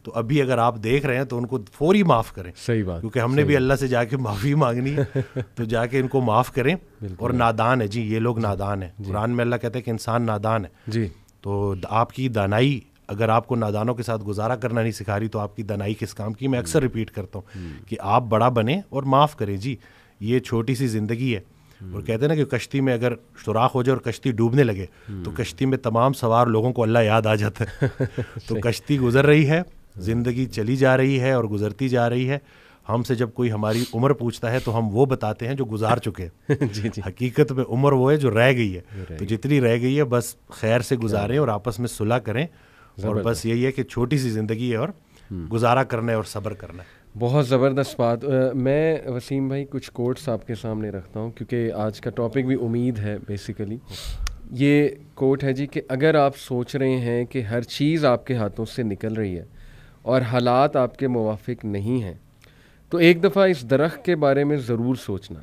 تو ابھی اگر آپ دیکھ رہے ہیں تو ان کو فوری معاف کریں. صحیح بات. کیونکہ ہم نے بھی اللہ سے جا کے معافی مانگنی ہے, تو جا کے ان کو معاف کریں. اور نادان ہے جی, یہ لوگ نادان ہیں. قرآن میں اللہ کہتا ہے کہ انسان نادان ہے. جی. تو آپ کی دانائی اگر آپ کو نادانوں کے ساتھ گزارا کرنا نہیں سکھا رہی تو آپ کی دنائی کس کام کی. میں اکثر ریپیٹ کرتا ہوں کہ آپ بڑا بنیں اور معاف کریں. جی یہ چھوٹی سی زندگی ہے, اور کہتے ہیں نا کہ کشتی میں اگر سوراخ ہو جائے اور کشتی ڈوبنے لگے تو کشتی میں تمام سوار لوگوں کو اللہ یاد آ جاتا ہے. تو کشتی گزر رہی ہے, زندگی چلی جا رہی ہے اور گزرتی جا رہی ہے. ہم سے جب کوئی ہماری عمر پوچھتا ہے تو ہم وہ بتاتے ہیں جو گزار چکے. حقیقت میں عمر وہ ہے جو رہ گئی ہے, تو جتنی رہ گئی ہے بس خیر سے گزاریں اور آپس میں صلح کریں. اور بس یہی ہے کہ چھوٹی سی زندگی ہے اور گزارا کرنا ہے اور صبر کرنا ہے. بہت زبردست بات. میں وسیم بھائی کچھ کوٹس آپ کے سامنے رکھتا ہوں کیونکہ آج کا ٹاپک بھی امید ہے بیسیکلی. یہ کوٹ ہے جی کہ اگر آپ سوچ رہے ہیں کہ ہر چیز آپ کے ہاتھوں سے نکل رہی ہے اور حالات آپ کے موافق نہیں ہیں تو ایک دفعہ اس درخت کے بارے میں ضرور سوچنا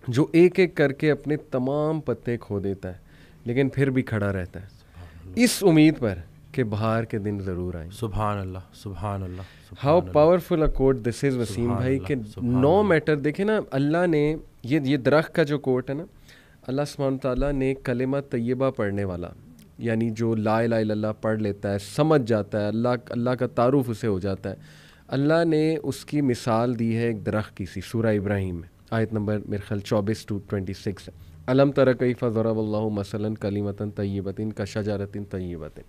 جو ایک ایک کر کے اپنے تمام پتے کھو دیتا ہے لیکن پھر بھی کھڑا رہتا ہے, اس امید پر کہ بہار کے دن ضرور آئیں. سبحان اللہ, سبحان اللہ. ہاؤ پاورفل اے کوٹ دس از وسیم بھائی کہ نو میٹر. دیکھیں نا اللہ نے یہ درخت کا جو کوٹ ہے نا, اللہ سبحانہ تعالیٰ نے کلمہ طیبہ پڑھنے والا, یعنی جو لا الہ الا اللہ پڑھ لیتا ہے, سمجھ جاتا ہے, اللہ کا تعارف اسے ہو جاتا ہے, اللہ نے اس کی مثال دی ہے ایک درخت کی سی سورہ ابراہیم میں, آیت نمبر میرے خیال 24-26 ہے. الم تر کیف ضرب اللہ مثلا کلمۃ طیبۃ کشجرۃ طیبۃ.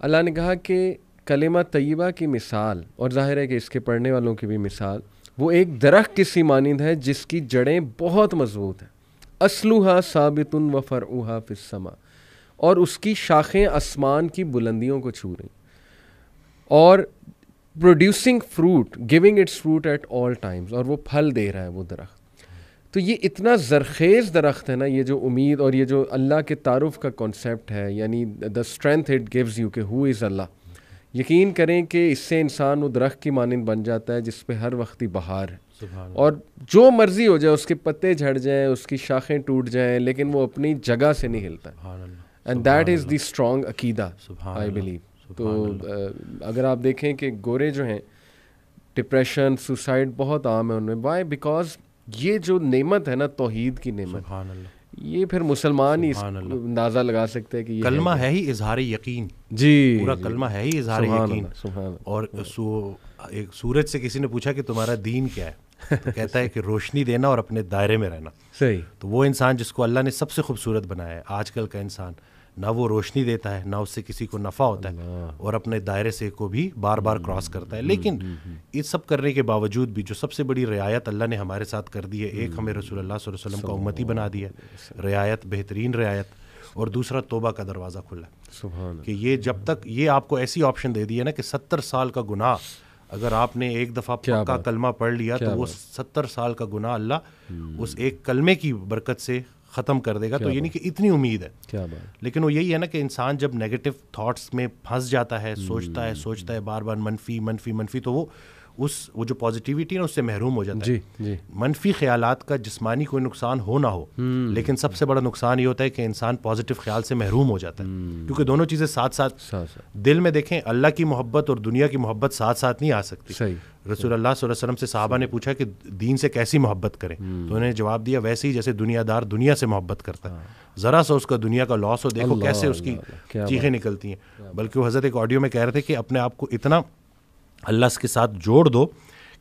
اللہ نے کہا کہ کلمہ طیبہ کی مثال, اور ظاہر ہے کہ اس کے پڑھنے والوں کی بھی مثال, وہ ایک درخت کی سی مانند ہے جس کی جڑیں بہت مضبوط ہیں. اصلھا ثابت و فرعھا فی السماء, اور اس کی شاخیں آسمان کی بلندیوں کو چھو رہی, اور producing fruit, giving its fruit at all times, اور وہ پھل دے رہا ہے وہ درخت. تو یہ اتنا زرخیز درخت ہے نا, یہ جو امید اور یہ جو اللہ کے تعارف کا کانسیپٹ ہے, یعنی the strength it gives you کہ ہو از اللہ. یقین کریں کہ اس سے انسان وہ درخت کی مانند بن جاتا ہے جس پہ ہر وقت ہی بہار ہے, اور جو مرضی ہو جائے, اس کے پتے جھڑ جائیں, اس کی شاخیں ٹوٹ جائیں, لیکن وہ اپنی جگہ سے نہیں ہلتا. And that is the strong عقیدہ آئی بلیو. تو اگر آپ دیکھیں کہ گورے جو ہیں, ڈپریشن, سوسائڈ بہت عام ہے ان میں. وائی؟ بیکاز یہ جو نعمت ہے نا, توحید کی نعمت, یہ پھر مسلمان ہی اندازہ لگا سکتے ہیں کہ یہ کلمہ ہے ہی اظہار یقین. جی پورا کلمہ ہے ہی اظہار یقین. اور ایک سورج سے کسی نے پوچھا کہ تمہارا دین کیا ہے, تو کہتا ہے کہ روشنی دینا اور اپنے دائرے میں رہنا. صحیح. تو وہ انسان جس کو اللہ نے سب سے خوبصورت بنایا ہے, آج کل کا انسان نہ وہ روشنی دیتا ہے, نہ اس سے کسی کو نفع ہوتا ہے, اور اپنے دائرے سے کو بھی بار بار کراس کرتا ہے. لیکن یہ سب کرنے کے باوجود بھی جو سب سے بڑی رعایت اللہ نے ہمارے ساتھ کر دی ہے, ایک ہمیں رسول اللہ صلی اللہ علیہ وسلم کا امتی بنا دیا ہے, رعایت, بہترین رعایت, اور دوسرا توبہ کا دروازہ کھلا ہے. کہ یہ جب تک یہ آپ کو ایسی آپشن دے دی ہے نا کہ 70 سال کا گناہ اگر آپ نے ایک دفعہ پکا کلمہ پڑھ لیا تو وہ 70 سال کا گناہ اللہ اس ایک کلمے کی برکت سے ختم کر دے گا. تو یعنی کہ اتنی امید ہے. لیکن وہ یہی ہے نا کہ انسان جب نیگیٹو تھاٹس میں پھنس جاتا ہے, سوچتا ہے بار بار منفی, تو وہ جو پازیٹیوٹی ہے اس سے محروم ہو جاتا ہے. منفی خیالات کا جسمانی کوئی نقصان ہو نہ ہو, لیکن سب سے بڑا نقصان یہ ہوتا ہے کہ انسان پازیٹیو خیال سے محروم ہو جاتا ہے, کیونکہ دونوں چیزیں ساتھ ساتھ دل میں دیکھیں, اللہ کی محبت اور دنیا کی محبت ساتھ ساتھ نہیں آ سکتی. رسول اللہ صلی اللہ علیہ وسلم سے صحابہ نے پوچھا کہ دین سے کیسی محبت کریں, تو انہوں نے جواب دیا ویسے ہی جیسے دنیا دار دنیا سے محبت کرتا ہے. ذرا سا اس کا دنیا کا لاس ہو, دیکھو کیسے اس کی چیخیں نکلتی ہیں. بلکہ وہ حضرت ایک آڈیو میں کہہ رہے تھے کہ اپنے آپ کو اتنا اللہ کے ساتھ جوڑ دو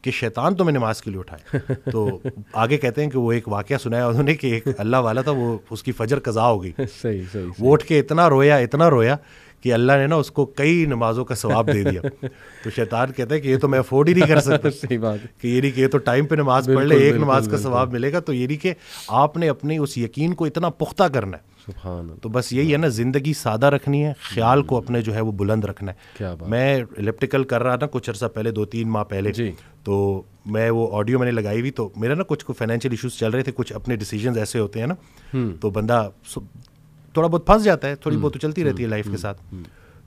کہ شیطان تمہیں نماز کے لیے اٹھائے. تو آگے کہتے ہیں کہ وہ ایک واقعہ سنایا انہوں نے کہ ایک اللہ والا تھا, وہ اس کی فجر قضا ہو گئی, وہ اٹھ کے اتنا رویا کہ اللہ نے نا اس کو کئی نمازوں کا ثواب دے دیا. تو شیطان کہتا ہے کہ یہ تو میں افورڈ ہی نہیں کر سکتا. صحیح بات ہے کہ یہ کہ تو ٹائم پہ نماز پڑھ لے, ایک نماز کا ثواب ملے گا. تو یہ کہ آپ نے اپنی اس یقین کو اتنا پختہ کرنا ہے. تو بس یہی ہے نا, زندگی سادہ رکھنی ہے, خیال کو اپنے جو ہے وہ بلند رکھنا ہے. میں الیپٹیکل کر رہا تھا کچھ عرصہ پہلے, 2-3 ماہ پہلے, تو میں وہ آڈیو میں نے لگائی ہوئی, تو میرا نا کچھ فائنینشیل ایشوز چل رہے تھے, کچھ اپنے ڈیسیجنز ایسے ہوتے ہیں نا, تو بندہ تھوڑا بہت پھنس جاتا ہے, تھوڑی بہت تو چلتی رہتی ہے لائف کے ساتھ.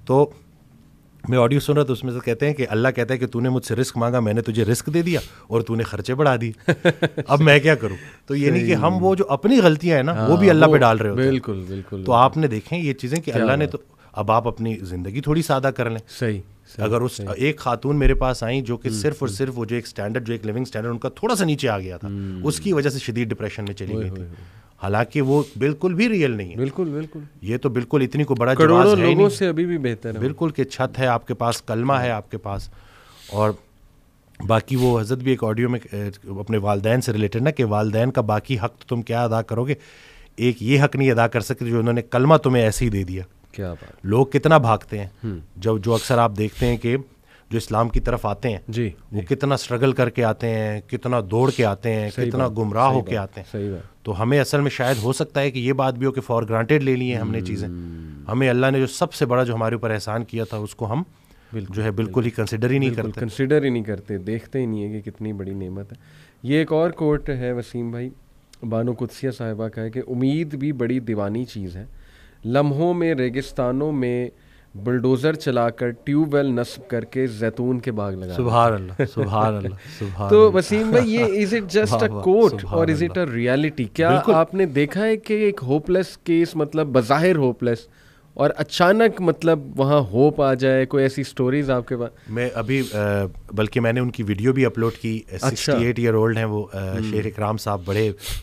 تو میں آڈیو سن رہا تو اس میں سے کہتے ہیں کہ اللہ کہتا ہے کہ تو نے مجھ سے رزق مانگا, میں نے تجھے رزق دے دیا اور تو نے خرچے بڑھا دی, اب میں کیا کروں. تو یہ نہیں کہ ہم وہ جو اپنی غلطیاں ہیں نا وہ بھی اللہ پہ ڈال رہے ہوتے ہیں. بالکل. تو آپ نے دیکھیں یہ چیزیں کہ اللہ نے, تو اب آپ اپنی زندگی تھوڑی سادہ کر لیں. صحیح. اگر اس ایک خاتون میرے پاس آئیں جو کہ صرف اور صرف وہ جو ایک اسٹینڈرڈ, جو ایک لیونگ اسٹینڈرڈ ان کا تھوڑا سا نیچے آ گیا تھا, اس کی وجہ سے شدید ڈپریشن میں چلی گئی تھی. حالانکہ وہ بالکل بھی ریئل نہیں ہے. بالکل بالکل, یہ تو بالکل اتنی کو بڑا کروڑوں جواز ہے لوگوں سے ابھی بھی بہتر ہے. بالکل کہ چھت ہے آپ کے پاس, کلمہ ہے آپ کے پاس. اور باقی وہ حضرت بھی ایک آڈیو میں اپنے والدین سے ریلیٹڈ نا, کہ والدین کا باقی حق تو تم کیا ادا کرو گے, ایک یہ حق نہیں ادا کر سکتے جو انہوں نے کلمہ تمہیں ایسے ہی دے دیا. کیا بات. لوگ کتنا بھاگتے ہیں, جو اکثر آپ دیکھتے ہیں کہ جو اسلام کی طرف آتے ہیں جی, وہ کتنا اسٹرگل کر کے آتے ہیں, کتنا دوڑ کے آتے ہیں, کتنا گمراہ ہو کے آتے ہیں. صحیح بات. تو ہمیں اصل میں شاید ہو سکتا ہے کہ یہ بات بھی ہو کہ فار گرانٹیڈ لے لی ہیں ہم نے چیزیں. ہمیں اللہ نے جو سب سے بڑا جو ہمارے اوپر احسان کیا تھا اس کو ہم جو ہے بالکل ہی کنسیڈر ہی نہیں کرتے. کنسیڈر ہی نہیں کرتے, دیکھتے ہی نہیں ہے کہ کتنی بڑی نعمت ہے. یہ ایک اور کوٹ ہے وسیم بھائی, بانو قدسیہ صاحبہ کا ہے کہ امید بھی بڑی دیوانی چیز ہے, لمحوں میں ریگستانوں میں بلڈوزر چلا کر ٹیوب ویل نصب کر کے زیتون کے باغ لگا. سبحان اللہ, سبحان اللہ, سبحان. تو وسیم بھائی یہ از اٹ جسٹ اے کوٹ اور از اٹ اے ریالٹی؟ کیا آپ نے دیکھا ہے کہ ایک ہوپ لیس کیس, مطلب بظاہر ہوپ لیس, اور اچانک مطلب وہاں ہوپ آ جائے؟ کوئی ایسی سٹوریز آپ کے پاس؟ میں ابھی بلکہ میں نے ان کی ویڈیو بھی اپلوڈ کی. 68 ایئر اولڈ ہیں وہ, شیخ اکرام صاحب,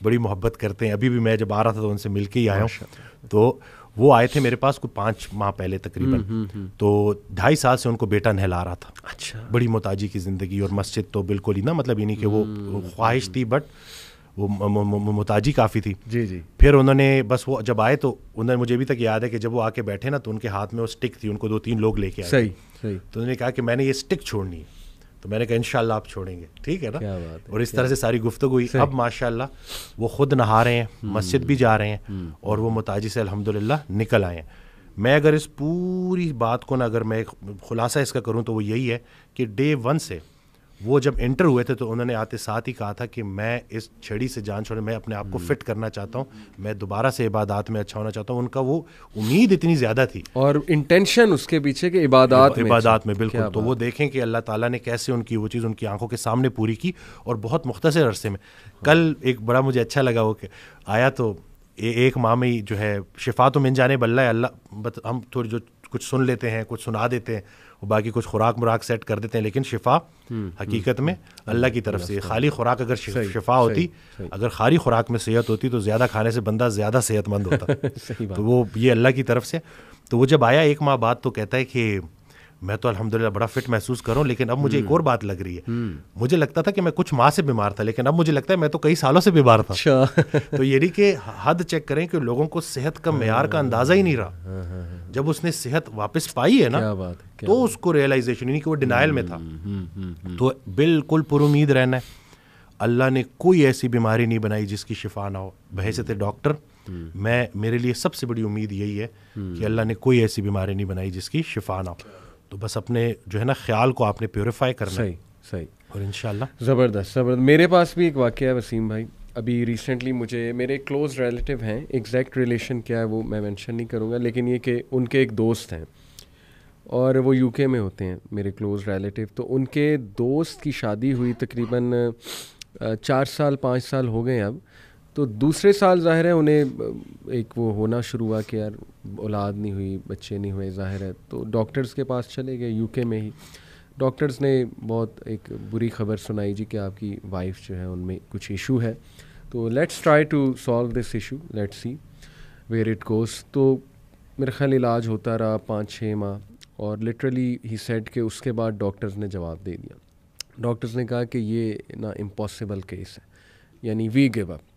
بڑی محبت کرتے ہیں. ابھی بھی میں جب آ رہا تھا تو ان سے مل کے ہی آیا ہوں. تو وہ آئے تھے میرے پاس کوئی 5 ماہ پہلے تقریباً. تو 2.5 سال سے ان کو بیٹا نہلا رہا تھا. اچھا. بڑی محتاجی کی زندگی, اور مسجد تو بالکل ہی نا, مطلب یہ نہیں کہ وہ خواہش تھی بٹ وہ محتاجی کافی تھی. جی جی. پھر انہوں نے بس وہ جب آئے تو انہوں نے, مجھے ابھی تک یاد ہے کہ جب وہ آ کے بیٹھے نا تو ان کے ہاتھ میں وہ اسٹک تھی, ان کو 2-3 لوگ لے کے آئے. صحیح صحیح. تو انہوں نے کہا کہ میں نے یہ اسٹک چھوڑنی ہے. تو میں نے کہا انشاءاللہ آپ چھوڑیں گے, ٹھیک ہے نا. اور اس طرح سے ساری گفتگو ہوئی. اب ماشاءاللہ وہ خود نہا رہے ہیں, مسجد بھی جا رہے ہیں, اور وہ محتاجی سے الحمدللہ نکل آئے ہیں. میں اگر اس پوری بات کو نا, اگر میں خلاصہ اس کا کروں تو وہ یہی ہے کہ ڈے 1 سے وہ جب انٹر ہوئے تھے تو انہوں نے آتے ساتھ ہی کہا تھا کہ میں اس چھڑی سے جان چھوڑے, میں اپنے آپ کو فٹ کرنا چاہتا ہوں, میں دوبارہ سے عبادات میں اچھا ہونا چاہتا ہوں. ان کا وہ امید اتنی زیادہ تھی, اور انٹینشن اس کے پیچھے کہ عبادات میں بالکل. تو وہ دیکھیں کہ اللہ تعالیٰ نے کیسے ان کی وہ چیز ان کی آنکھوں کے سامنے پوری کی, اور بہت مختصر عرصے میں. کل ایک بڑا مجھے اچھا لگا وہ کہ آیا تو 1 ماہ میں ہی جو ہے شفا تو من جانب اللہ, ہم تھوڑی جو کچھ سن لیتے ہیں, کچھ سنا دیتے ہیں, اور باقی کچھ خوراک مراک سیٹ کر دیتے ہیں, لیکن شفا حقیقت میں اللہ کی طرف سے. خالی خوراک اگر شفا ہوتی, اگر خالی خوراک میں صحت ہوتی تو زیادہ کھانے سے بندہ زیادہ صحت مند ہوتا. تو وہ یہ اللہ کی طرف سے. تو وہ جب آیا 1 ماہ بعد تو کہتا ہے کہ میں تو الحمدللہ بڑا فٹ محسوس کر رہا ہوں, لیکن اب مجھے ایک اور بات لگ رہی ہے. مجھے لگتا تھا کہ میں کچھ ماہ سے بیمار تھا, لیکن اب مجھے لگتا ہے میں تو کئی سالوں سے بیمار تھا. تو یہ نہیں کہ حد چیک کریں کہ لوگوں کو صحت کا معیار کا اندازہ ہی نہیں رہا. جب اس نے صحت واپس پائی ہے نا تو اس کو ریئلائزیشن, نہیں کہ وہ ڈینائل میں تھا. تو بالکل پر امید رہنا ہے. اللہ نے کوئی ایسی بیماری نہیں بنائی جس کی شفا نہ ہو. بحیثیت ڈاکٹر میرے لیے سب سے بڑی امید یہی ہے کہ اللہ نے کوئی ایسی بیماری نہیں بنائی جس کی شفا نہ ہو. تو بس اپنے جو ہے نا خیال کو آپ نے پیوریفائی کرنا ہے. صحیح. اور انشاءاللہ زبردست. میرے پاس بھی ایک واقعہ ہے وسیم بھائی. ابھی ریسنٹلی مجھے میرے کلوز ریلیٹیو ہیں, ایگزیکٹ ریلیشن کیا ہے وہ میں مینشن نہیں کروں گا, لیکن یہ کہ ان کے ایک دوست ہیں اور وہ UK میں ہوتے ہیں میرے کلوز ریلیٹیو. تو ان کے دوست کی شادی ہوئی تقریباً 4-5 سال ہو گئے اب. تو دوسرے سال ظاہر ہے انہیں ایک وہ ہونا شروع ہوا کہ یار اولاد نہیں ہوئی, بچے نہیں ہوئے ظاہر ہے. تو ڈاکٹرز کے پاس چلے گئے UK میں ہی. ڈاکٹرز نے بہت ایک بری خبر سنائی جی کہ آپ کی وائف جو ہے ان میں کچھ ایشو ہے. تو let's try to solve this issue, let's see where it goes. تو میرا خیال علاج ہوتا رہا 5-6 ماہ, اور لٹرلی ہی سیڈ کہ اس کے بعد ڈاکٹرز نے جواب دے دیا. ڈاکٹرز نے کہا کہ یہ نا امپاسبل کیس ہے, یعنی وی گیو اپ.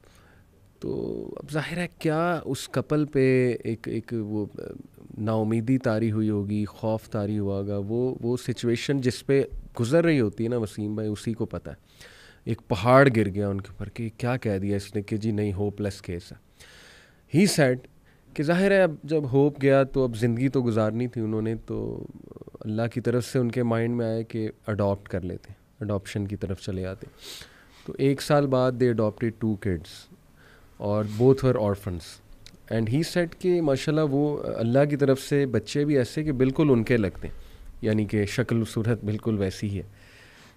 تو اب ظاہر ہے کیا اس کپل پہ ایک وہ نا امیدی طاری ہوئی ہوگی, خوف طاری ہوا ہوگا. وہ سچویشن جس پہ گزر رہی ہوتی ہے نا وسیم بھائی, اسی کو پتہ ہے. ایک پہاڑ گر گیا ان کے اوپر کہ کیا کہہ دیا اس نے کہ جی نہیں ہوپ لیس کیس ہے. ہی سیڈ کہ ظاہر ہے اب جب ہوپ گیا تو اب زندگی تو گزارنی تھی انہوں نے. تو اللہ کی طرف سے ان کے مائنڈ میں آیا کہ اڈاپٹ کر لیتے, اڈاپشن کی طرف چلے آتے. تو 1 سال بعد دے اڈاپٹیڈ 2 kids اور both were orphans. And he said کہ ماشاءاللہ وہ اللہ کی طرف سے بچے بھی ایسے کہ بالکل ان کے لگتے ہیں, یعنی کہ شکل و صورت بالکل ویسی ہی ہے.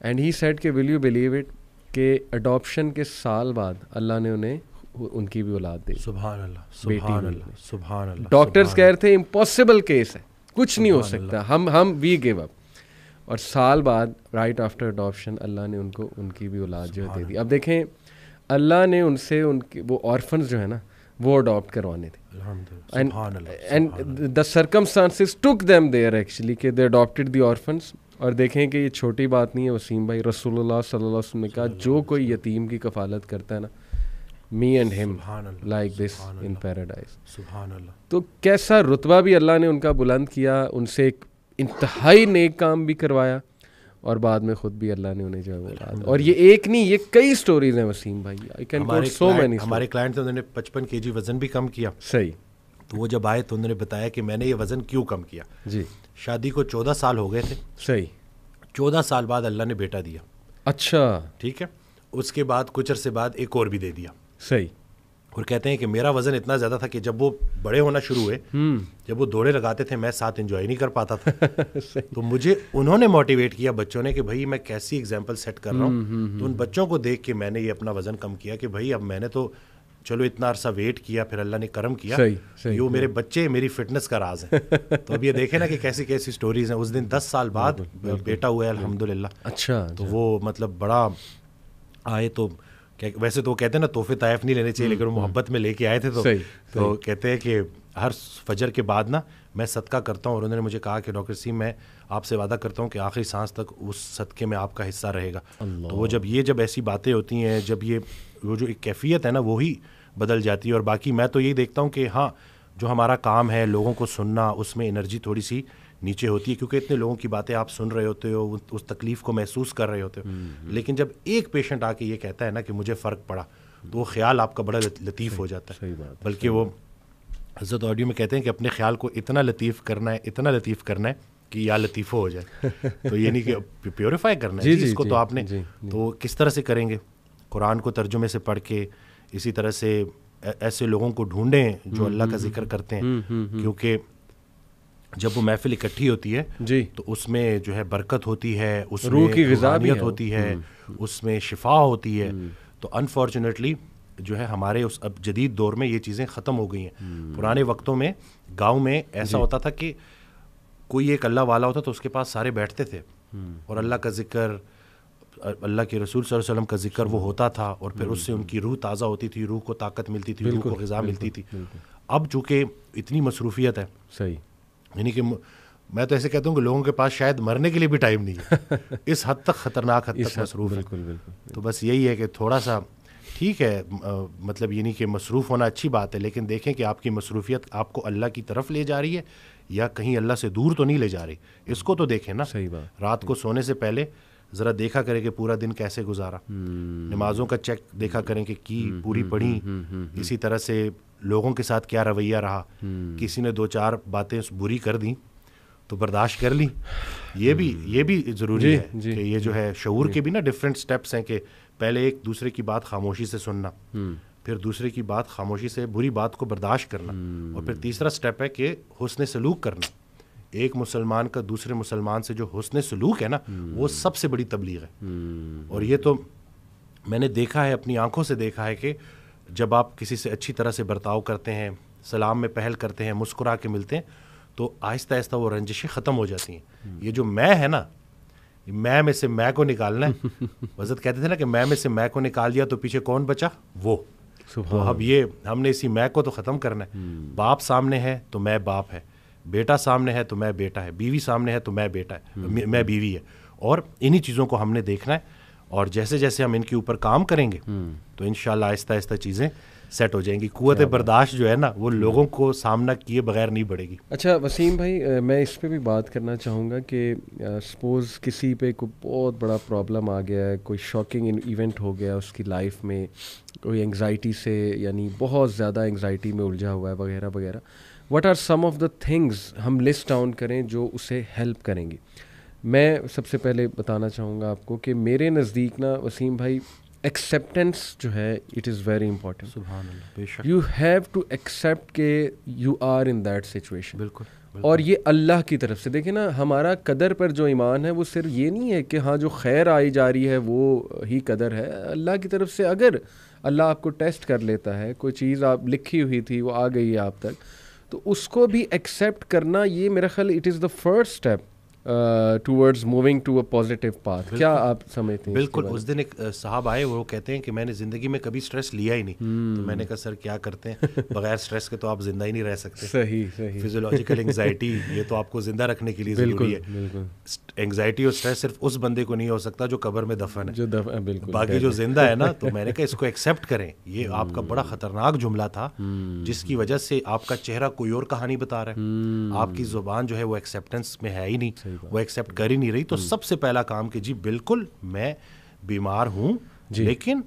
اینڈ ہی سیڈ کہ ول یو بلیو اٹ کہ اڈاپشن کے سال بعد اللہ نے انہیں ان کی بھی اولاد دی. سبحان اللہ, سبحان اللہ, سبحان اللہ. ڈاکٹرز کہہ رہے تھے امپاسبل کیس ہے, کچھ نہیں ہو سکتا, ہم وی گیو اپ. اور سال بعد رائٹ آفٹر اڈاپشن اللہ نے ان کی بھی اولاد جو دی. اب دیکھیں اللہ نے ان سے ان کے وہ آرفنز جو ہے نا وہ اڈاپٹ کروانے تھے. And the circumstances took them there actually کہ دے اڈاپٹیڈ دی آرفنس. اور دیکھیں کہ یہ چھوٹی بات نہیں ہے وسیم بھائی, رسول اللہ صلی اللہ علیہ وسلم نے کہا جو کوئی یتیم کی کفالت کرتا ہے نا, می اینڈ ہم لائک دس ان پیراڈائز. سبحان اللہ. تو کیسا رتبہ بھی اللہ نے ان کا بلند کیا, ان سے ایک انتہائی نیک کام بھی کروایا, اور بعد میں خود بھی اللہ نے انہیں جو ہے وہ. اور یہ ایک نہیں, یہ کئی سٹوریز ہیں وسیم بھائی. I can quote so many. ہمارے کلائنٹ تھے, انہوں نے 55 kg وزن بھی کم کیا. صحیح. تو وہ جب آئے تو انہوں نے بتایا کہ میں نے یہ وزن کیوں کم کیا. جی. شادی کو 14 سال ہو گئے تھے. صحیح. 14 سال بعد اللہ نے بیٹا دیا. اچھا. ٹھیک ہے. اس کے بعد کچھ عرصے بعد ایک اور بھی دے دیا. صحیح. اور کہتے ہیں کہ میرا وزن اتنا زیادہ تھا کہ جب وہ بڑے ہونا شروع ہوئے, جب وہ دوڑے لگاتے تھے میں ساتھ انجوائے نہیں کر پاتا تھا. تو مجھے انہوں نے موٹیویٹ کیا بچوں نے کہ بھائی میں کیسی ایگزامپل سیٹ کر رہا ہوں. تو ان بچوں کو دیکھ کے میں نے یہ اپنا وزن کم کیا کہ بھائی اب میں نے تو چلو اتنا عرصہ ویٹ کیا, پھر اللہ نے کرم کیا. یہ میرے بچے میری فٹنس کا راز ہیں. تو اب یہ دیکھیں نا کہ کیسی کیسی سٹوریز ہیں. اس دن 10 سال بعد بیٹا ہوا ہے الحمدللہ. اچھا. تو وہ مطلب بڑا آئے تو ویسے تو وہ کہتے ہیں نا تحفے طائف نہیں لینے چاہیے, لیکن وہ محبت میں لے کے آئے تھے. تو کہتے ہیں کہ ہر فجر کے بعد نا میں صدقہ کرتا ہوں, اور انہوں نے مجھے کہا کہ ڈاکٹر سیم میں آپ سے وعدہ کرتا ہوں کہ آخری سانس تک اس صدقے میں آپ کا حصہ رہے گا. تو وہ جب ایسی باتیں ہوتی ہیں, جب وہ جو ایک کیفیت ہے نا وہی بدل جاتی ہے. اور باقی میں تو یہی دیکھتا ہوں کہ ہاں جو ہمارا کام ہے لوگوں کو سننا, اس میں انرجی تھوڑی سی نیچے ہوتی ہے, کیونکہ اتنے لوگوں کی باتیں آپ سن رہے ہوتے ہو, اس تکلیف کو محسوس کر رہے ہوتے ہو. لیکن جب ایک پیشنٹ آ کے یہ کہتا ہے نا کہ مجھے فرق پڑا, تو وہ خیال آپ کا بڑا لطیف ہو جاتا ہے. بلکہ وہ حضرت آڈیو میں کہتے ہیں کہ اپنے خیال کو اتنا لطیف کرنا ہے کہ یا لطیفہ ہو جائے. تو یہ نہیں کہ پیوریفائی کرنا ہے اس کو, تو آپ نے تو کس طرح سے کریں گے؟ قرآن کو ترجمے سے پڑھ کے, اسی طرح سے ایسے لوگوں کو ڈھونڈیں جو اللہ کا ذکر کرتے ہیں, کیونکہ جب وہ محفل اکٹھی ہوتی ہے تو اس میں جو ہے برکت ہوتی ہے, اس میں روح کی غذائیت ہوتی ہے, اس میں شفا ہوتی ہے. تو انفارچونیٹلی جو ہے ہمارے اس اب جدید دور میں یہ چیزیں ختم ہو گئی ہیں. پرانے وقتوں میں گاؤں میں ایسا ہوتا تھا کہ کوئی ایک اللہ والا ہوتا تو اس کے پاس سارے بیٹھتے تھے, اور اللہ کا ذکر, اللہ کے رسول صلی اللہ علیہ وسلم کا ذکر وہ ہوتا تھا, اور پھر اس سے ان کی روح تازہ ہوتی تھی, روح کو طاقت ملتی تھی, روح کو غذا ملتی تھی. اب چونکہ اتنی مصروفیت ہے, صحیح, یعنی کہ میں تو ایسے کہتا ہوں کہ لوگوں کے پاس شاید مرنے کے لیے بھی ٹائم نہیں ہے, اس حد تک خطرناک حد تک مصروف ہے. تو بس یہی ہے کہ تھوڑا سا ٹھیک ہے, مطلب یہ نہیں کہ مصروف ہونا اچھی بات ہے, لیکن دیکھیں کہ آپ کی مصروفیت آپ کو اللہ کی طرف لے جا رہی ہے یا کہیں اللہ سے دور تو نہیں لے جا رہی. اس کو تو دیکھیں نا. صحیح بات. رات کو سونے سے پہلے ذرا دیکھا کریں کہ پورا دن کیسے گزارا, نمازوں کا چیک دیکھا کریں کہ کی پوری پڑھی, اسی طرح سے لوگوں کے ساتھ کیا رویہ رہا, کسی نے 2-4 باتیں بری کر دیں تو برداشت کر لی. یہ بھی ضروری ہے کہ یہ جو ہے شعور کے بھی نا ڈفرینٹ سٹیپس ہیں, کہ پہلے ایک دوسرے کی بات خاموشی سے سننا, پھر دوسرے کی بات خاموشی سے بری بات کو برداشت کرنا, اور پھر تیسرا سٹیپ ہے کہ حسن سلوک کرنا. ایک مسلمان کا دوسرے مسلمان سے جو حسن سلوک ہے نا وہ سب سے بڑی تبلیغ ہے. اور یہ تو میں نے دیکھا ہے, اپنی آنکھوں سے دیکھا ہے کہ جب آپ کسی سے اچھی طرح سے برتاؤ کرتے ہیں, سلام میں پہل کرتے ہیں, مسکرا کے ملتے ہیں, تو آہستہ آہستہ وہ رنجشیں ختم ہو جاتی ہیں. یہ جو میں ہے نا, میں سے میں کو نکالنا ہے. حضرت کہتے تھے نا کہ میں سے میں کو نکال دیا تو پیچھے کون بچا؟ وہ. تو اب یہ ہم نے اسی میں کو تو ختم کرنا ہے. باپ سامنے ہے تو میں باپ ہے, بیٹا سامنے ہے تو میں بیٹا ہے, بیوی سامنے ہے تو میں بیٹا ہے, میں بیوی ہے. اور انہی چیزوں کو ہم نے دیکھنا ہے, اور جیسے جیسے ہم ان کے اوپر کام کریں گے تو انشاءاللہ آہستہ آہستہ چیزیں سیٹ ہو جائیں گی. قوت برداشت جو ہے نا وہ لوگوں کو سامنا کیے بغیر نہیں بڑھے گی. اچھا وسیم بھائی, میں اس پہ بھی بات کرنا چاہوں گا کہ سپوز کسی پہ کوئی بہت بڑا پرابلم آ گیا ہے, کوئی شاکنگ ایونٹ ہو گیا اس کی لائف میں, کوئی انگزائٹی سے, یعنی بہت زیادہ انگزائٹی میں الجھا ہوا ہے وغیرہ وغیرہ. What are some of the things ہم لسٹ ڈاؤن کریں جو اسے ہیلپ کریں گی؟ میں سب سے پہلے بتانا چاہوں گا آپ کو کہ میرے نزدیک نا وسیم بھائی, ایکسیپٹنس جو ہے اٹ از ویری امپورٹنٹ. سبحان اللہ, بے شک. یو ہیو ٹو ایکسیپٹ کہ you are in that situation. بالکل. اور یہ اللہ کی طرف سے دیکھیں نا, ہمارا قدر پر جو ایمان ہے وہ صرف یہ نہیں ہے کہ ہاں جو خیر آئی جا رہی ہے وہ ہی قدر ہے. اللہ کی طرف سے اگر اللہ آپ کو ٹیسٹ کر لیتا ہے, کوئی چیز آپ لکھی ہوئی تھی وہ آ گئی ہے آپ تک, تو اس کو بھی ایکسیپٹ کرنا, یہ میرا خیال it is the first step towards moving to a positive path. کیا آپ سمجھتے ہیں؟ بالکل. اس دن ایک صاحب آئے, وہ کہتے ہیں کہ میں نے زندگی میں کبھی سٹریس لیا ہی نہیں. تو میں نے کہا سر کیا کرتے ہیں, بغیر سٹریس کے تو آپ زندہ ہی نہیں رہ سکتے. صحیح صحیح. فزیولوجیکل انگزائٹی یہ تو آپ کو زندہ رکھنے کے لیے ضروری ہے. انگزائٹی اور سٹریس صرف اس بندے کو نہیں ہو سکتا جو قبر میں دفن ہے, بالکل. باقی جو زندہ ہے نا. تو میں نے کہا اس کو ایکسیپٹ کریں. یہ آپ کا بڑا خطرناک جملہ تھا جس کی وجہ سے آپ کا چہرہ کوئی اور کہانی بتا رہا ہے. آپ کی زبان جو ہے وہ ایکسیپٹنس میں ہے ہی نہیں, وہ ایکسیپٹ کر ہی نہیں رہی. تو سب سے پہلا کام کہ جی بالکل میں بیمار ہوں لیکن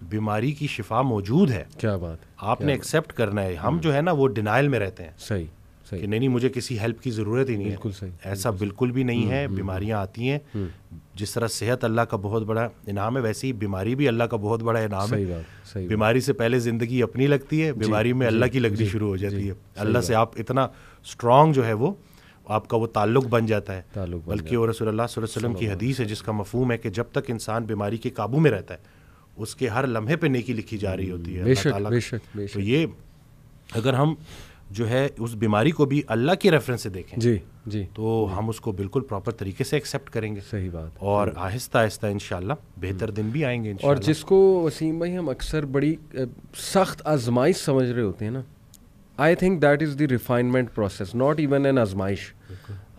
بیماری کی شفا موجود ہے. کیا بات ہے. آپ نے ایکسیپٹ کرنا ہے. ہم جو ہے نا وہ ڈینائل میں رہتے ہیں. صحیح کہ نہیں مجھے کسی ہیلپ کی ضرورت ہی نہیں ہے. ایسا بالکل بھی نہیں ہے. بیماریاں آتی ہیں, جس طرح صحت اللہ کا بہت بڑا انعام ہے ویسے ہی بیماری بھی اللہ کا بہت بڑا انعام ہے. بیماری سے پہلے زندگی اپنی لگتی ہے, بیماری میں اللہ کی لگنی شروع ہو جاتی ہے. اللہ سے آپ اتنا اسٹرانگ جو ہے وہ آپ کا وہ تعلق بن جاتا ہے. بلکہ وہ رسول اللہ صلی اللہ علیہ وسلم کی حدیث ہے جس کا مفہوم ہے کہ جب تک انسان بیماری کے قابو میں رہتا ہے اس کے ہر لمحے پہ نیکی لکھی جا رہی ہوتی ہے اللہ تعالیٰ. تو یہ اگر ہم جو ہے اس بیماری کو بھی اللہ کے ریفرنس سے دیکھیں جی تو ہم اس کو بالکل پراپر طریقے سے ایکسیپٹ کریں گے. صحیح بات. اور آہستہ آہستہ انشاءاللہ بہتر دن بھی آئیں گے انشاءاللہ. اور جس کو وسیم بھائی ہم اکثر بڑی سخت آزمائش سمجھ رہے ہوتے ہیں نا, I think that is the refinement process, not even an آزمائش.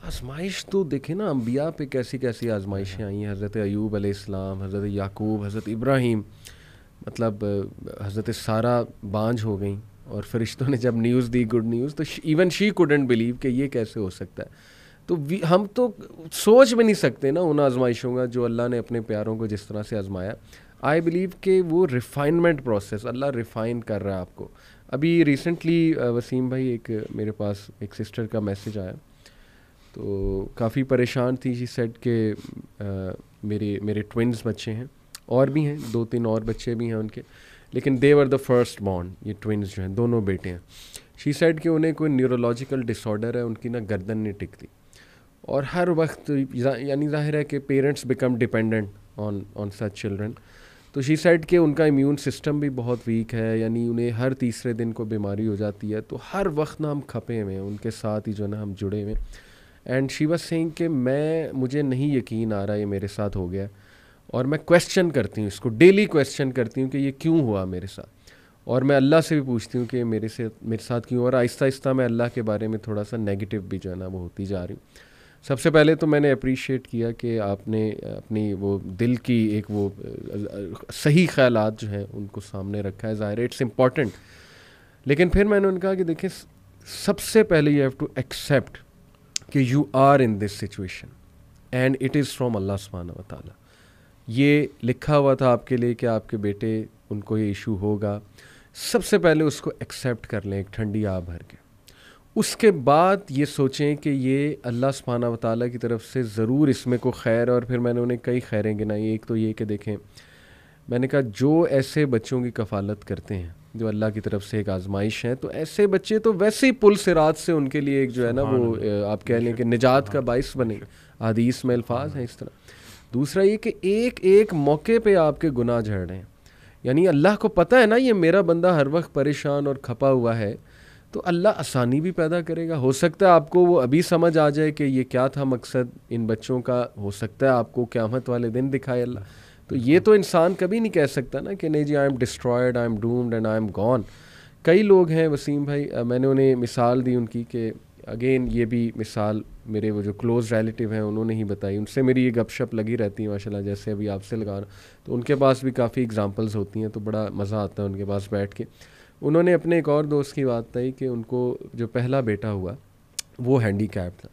آزمائش تو دیکھیں نا انبیاء پہ کیسی کیسی آزمائشیں آئی ہیں. حضرت ایوب علیہ السلام, حضرت یعقوب, حضرت ابراہیم, مطلب حضرت سارہ بانجھ ہو گئیں اور فرشتوں نے جب نیوز دی گڈ نیوز تو ایون شی کوڈنٹ بلیو کہ یہ کیسے ہو سکتا ہے. تو ہم تو سوچ بھی نہیں سکتے نا ان آزمائشوں کا جو اللہ نے اپنے پیاروں کو جس طرح سے آزمایا. آئی بلیو کہ وہ ریفائنمنٹ پروسیس اللہ ریفائن کر رہا ہے آپ کو. ابھی ریسنٹلی وسیم بھائی ایک میرے پاس ایک سسٹر کا میسیج آیا تو کافی پریشان تھی. شی سیڈ کہ میرے ٹوئنز بچے ہیں, اور بھی ہیں 2-3 اور بچے بھی ہیں ان کے, لیکن دے ور دا فرسٹ بورن. یہ ٹوئنز جو ہیں دونوں بیٹے ہیں. شی سیڈ کہ انہیں کوئی نیورولوجیکل ڈس آرڈر ہے, ان کی نا گردن نہیں ٹکتی اور ہر وقت یعنی ظاہر ہے کہ parents become dependent on such children. تو شی سیڈ کہ ان کا امیون سسٹم بھی بہت ویک ہے, یعنی انہیں ہر تیسرے دن کو بیماری ہو جاتی ہے. تو ہر وقت نا ہم کھپے ہوئے ہیں ان کے ساتھ ہی جو ہے نا ہم جڑے ہوئے ہیں. اینڈ شی واز سیئنگ کہ مجھے نہیں یقین آ رہا یہ میرے ساتھ ہو گیا, اور میں کویسچن کرتی ہوں اس کو, ڈیلی کویسچن کرتی ہوں کہ یہ کیوں ہوا میرے ساتھ, اور میں اللہ سے بھی پوچھتی ہوں کہ میرے ساتھ کیوں. اور آہستہ آہستہ میں اللہ کے بارے میں تھوڑا سا نیگیٹو بھی جو ہے نا وہ ہوتی جا رہی ہوں. سب سے پہلے تو میں نے اپریشیٹ کیا کہ آپ نے اپنی وہ دل کی ایک وہ صحیح خیالات جو ہیں ان کو سامنے رکھا ہے. ظاہر اٹس امپورٹنٹ, لیکن پھر میں نے ان کہا کہ دیکھیں سب سے پہلے یو ہیو ٹو ایکسیپٹ کہ you are in this situation and it is from Allah سبحانہ و تعالیٰ. یہ لکھا ہوا تھا آپ کے لیے کہ آپ کے بیٹے ان کو یہ ایشو ہوگا. سب سے پہلے اس کو ایکسیپٹ کر لیں ایک ٹھنڈی آب بھر کے. اس کے بعد یہ سوچیں کہ یہ اللہ سبحانہ و تعالیٰ کی طرف سے ضرور اس میں کو خیر. اور پھر میں نے انہیں کئی خیریں گنائی. ایک تو یہ کہ دیکھیں میں نے کہا جو ایسے بچوں کی کفالت کرتے ہیں جو اللہ کی طرف سے ایک آزمائش ہے, تو ایسے بچے تو ویسے ہی پل صراط سے ان کے لیے ایک جو ہے نا وہ آپ کہہ لیں کہ نجات کا باعث بنے گا. حدیث میں الفاظ ہیں اس طرح. دوسرا یہ کہ ایک ایک موقع پہ آپ کے گناہ جھڑ رہے ہیں, یعنی اللہ کو پتہ ہے نا یہ میرا بندہ ہر وقت پریشان اور کھپا ہوا ہے, تو اللہ آسانی بھی پیدا کرے گا. ہو سکتا ہے آپ کو وہ ابھی سمجھ آ جائے کہ یہ کیا تھا مقصد ان بچوں کا, ہو سکتا ہے آپ کو قیامت والے دن دکھائے اللہ. تو یہ تو انسان کبھی نہیں کہہ سکتا نا کہ نہیں جی I am destroyed, I am doomed and I am gone. کئی لوگ ہیں وسیم بھائی, میں نے انہیں مثال دی ان کی کہ اگین یہ بھی مثال میرے وہ جو کلوز ریلیٹیو ہیں انہوں نے ہی بتائی. ان سے میری یہ گپ شپ لگی رہتی ہے ماشاء اللہ, جیسے ابھی آپ سے لگا رہا, تو ان کے پاس بھی کافی اگزامپلز ہوتی ہیں تو بڑا مزہ آتا ہے ان کے پاس بیٹھ کے. انہوں نے اپنے ایک اور دوست کی بات بتائی کہ ان کو جو پہلا بیٹا ہوا وہ ہینڈی کیپ تھا,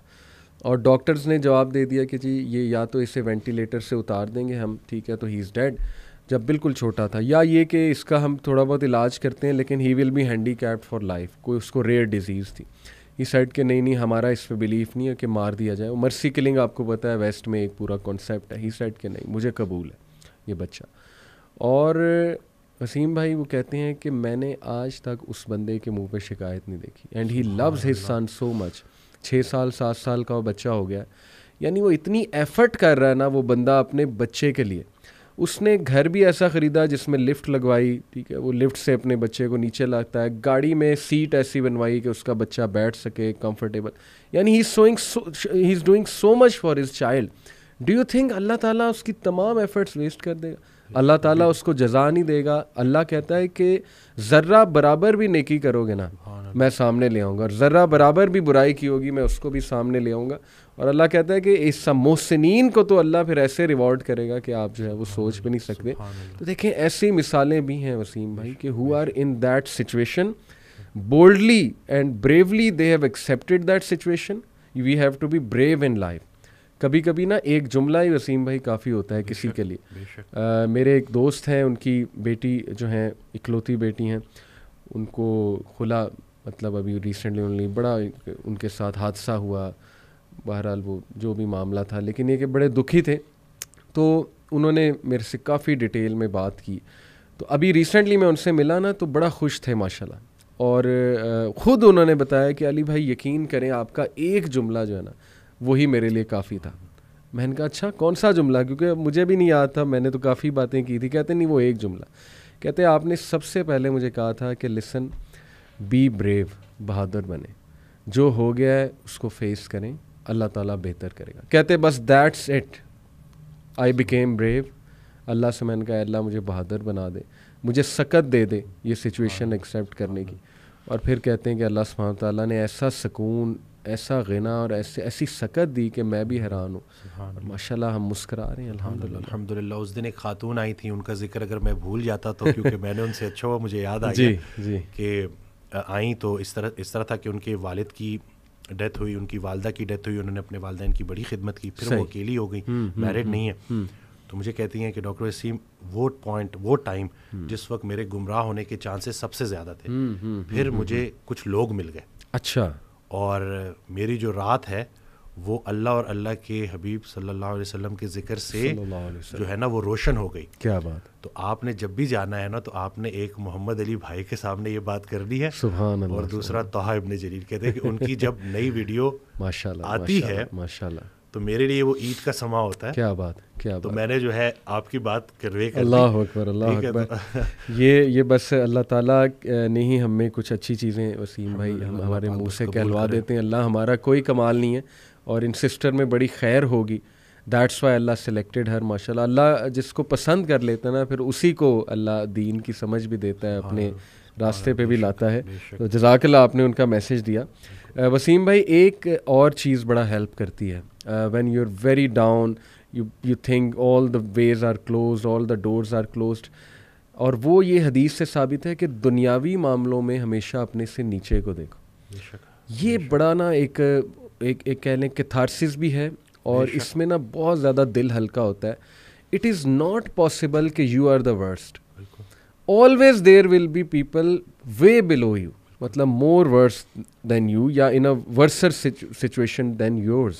اور ڈاکٹرز نے جواب دے دیا کہ جی یہ یا تو اسے وینٹیلیٹر سے اتار دیں گے ہم, ٹھیک ہے, تو ہی از ڈیڈ جب بالکل چھوٹا تھا, یا یہ کہ اس کا ہم تھوڑا بہت علاج کرتے ہیں لیکن he will be handicapped for life. کوئی اس کو ریئر ڈیزیز تھی. یہ سائڈ کہ نہیں ہمارا اس پہ بلیف نہیں ہے کہ مار دیا جائے. مرسی کلنگ آپ کو پتہ ہے ویسٹ میں ایک پورا کانسیپٹ ہے. ہی سائڈ کہ نہیں مجھے قبول ہے یہ بچہ. اور وسیم بھائی وہ کہتے ہیں کہ میں نے آج تک اس بندے کے منہ پہ شکایت نہیں دیکھی, and he lose his son so much. 6 سال 7 سال کا وہ بچہ ہو گیا, یعنی وہ اتنی ایفرٹ کر رہا ہے نا وہ بندہ اپنے بچے کے لیے. اس نے گھر بھی ایسا خریدا جس میں لفٹ لگوائی, ٹھیک ہے, وہ لفٹ سے اپنے بچے کو نیچے لاتا ہے, گاڑی میں سیٹ ایسی بنوائی کہ اس کا بچہ بیٹھ سکے کمفرٹیبل, یعنی he is doing so much for his child. Do you think Allah تعالیٰ اس کی تمام ایفرٹس ویسٹ کر دے گا؟ اللہ تعالیٰ اس کو جزا نہیں دے گا. اللہ کہتا ہے کہ ذرہ برابر بھی نیکی کرو گے نا میں سامنے لے آؤں گا, اور ذرہ برابر بھی برائی کی ہوگی میں اس کو بھی سامنے لے آؤں گا. اور اللہ کہتا ہے کہ اس محسنین کو تو اللہ پھر ایسے ریوارڈ کرے گا کہ آپ جو ہے وہ سوچ بھی نہیں سکتے. تو دیکھیں ایسی مثالیں بھی ہیں وسیم بھائی کہ who are in that situation boldly and bravely they have accepted that situation. We have to be brave in life. کبھی کبھی نا ایک جملہ ہی وسیم بھائی کافی ہوتا ہے کسی کے لیے. میرے ایک دوست ہیں, ان کی بیٹی جو ہیں اکلوتی بیٹی ہیں, ان کو خلا مطلب ابھی ریسنٹلی بڑا ان کے ساتھ حادثہ ہوا, بہرحال وہ جو بھی معاملہ تھا, لیکن یہ کہ بڑے دکھی تھے. تو انہوں نے میرے سے کافی ڈیٹیل میں بات کی. تو ابھی ریسنٹلی میں ان سے ملا نا تو بڑا خوش تھے ماشاءاللہ, اور خود انہوں نے بتایا کہ علی بھائی یقین کریں آپ کا ایک جملہ جو ہے نا وہی میرے لیے کافی تھا. میں نے کہا اچھا کون سا جملہ, کیونکہ مجھے بھی نہیں یاد تھا, میں نے تو کافی باتیں کی تھی. کہتے نہیں وہ ایک جملہ, کہتے آپ نے سب سے پہلے مجھے کہا تھا کہ لسن بی بریو, بہادر بنے, جو ہو گیا ہے اس کو فیس کریں, اللہ تعالیٰ بہتر کرے گا. کہتے بس that's it, I became brave. اللہ سے میں نے کہا اللہ مجھے بہادر بنا دے, مجھے سکت دے دے یہ سچویشن ایکسیپٹ کرنے کی. اور پھر کہتے ہیں کہ اللہ سبحانہ تعالیٰ نے ایسا سکون, ایسا غنا اور ایسی سکت دی کہ میں بھی حیران ہوں. اور ماشاءاللہ ہم مسکرا رہے ہیں الحمدللہ. اس دن ایک خاتون آئی تھی, ان کا ذکر اگر میں بھول جاتا تو کیونکہ میں نے ان سے اچھا ہوا مجھے یاد آ گیا کہ آئیں تو اس طرح تھا کہ ان کے والد کی ڈیتھ ہوئی, ان کی والدہ کی ڈیتھ ہوئی, انہوں نے اپنے والدین کی بڑی خدمت کی, پھر وہ اکیلی ہو گئی, میرڈ نہیں ہے. تو مجھے کہتی ہیں کہ ڈاکٹر وسیم وہ پوائنٹ, وہ ٹائم جس وقت میرے گمراہ ہونے کے چانسز سب سے زیادہ تھے, پھر مجھے کچھ لوگ مل گئے. اچھا. اور میری جو رات ہے وہ اللہ اور اللہ کے حبیب صلی اللہ علیہ وسلم کے ذکر سے جو ہے نا وہ روشن ہو گئی. کیا بات. تو آپ نے جب بھی جانا ہے نا تو آپ نے ایک محمد علی بھائی کے سامنے یہ بات کرنی ہے, سبحان اللہ, اور دوسرا طہ ابن جلیل. کہتے ہیں کہ ان کی جب نئی ویڈیو ماشاءاللہ آتی ہے ماشاءاللہ تو میرے لیے وہ عید کا سما ہوتا ہے. کیا بات, کیا بات. تو میں نے جو ہے آپ کی بات کروے کر اللہ اکبر, اللہ اکبر. یہ بس اللہ تعالیٰ نے ہی ہم میں کچھ اچھی چیزیں وسیم بھائی ہم ہمارے منہ سے کہلوا دیتے ہیں. اللہ ہمارا کوئی کمال نہیں ہے, اور ان سسٹر میں بڑی خیر ہوگی. دیٹس وائی اللہ سلیکٹڈ ہر ماشاءاللہ. اللہ جس کو پسند کر لیتا ہے نا پھر اسی کو اللہ دین کی سمجھ بھی دیتا ہے, اپنے راستے پہ بھی لاتا ہے. تو جزاک اللہ, آپ نے ان کا میسج دیا. وسیم بھائی ایک اور چیز بڑا ہیلپ کرتی ہے, when you are very down, you think all the ways are closed, all the doors are closed. اور وہ یہ حدیث سے ثابت ہے کہ دنیاوی معاملوں میں ہمیشہ اپنے سے نیچے کو دیکھو. یہ بڑا نا ایک کہہ لیں کیتھارسس بھی ہے, اور اس میں نا بہت زیادہ دل ہلکا ہوتا ہے. اٹ از ناٹ پاسبل کہ you are the worst, always there will be people way below you, مطلب مور ورس دین یو, یا ان اے ورسر سچویشن دین یورز.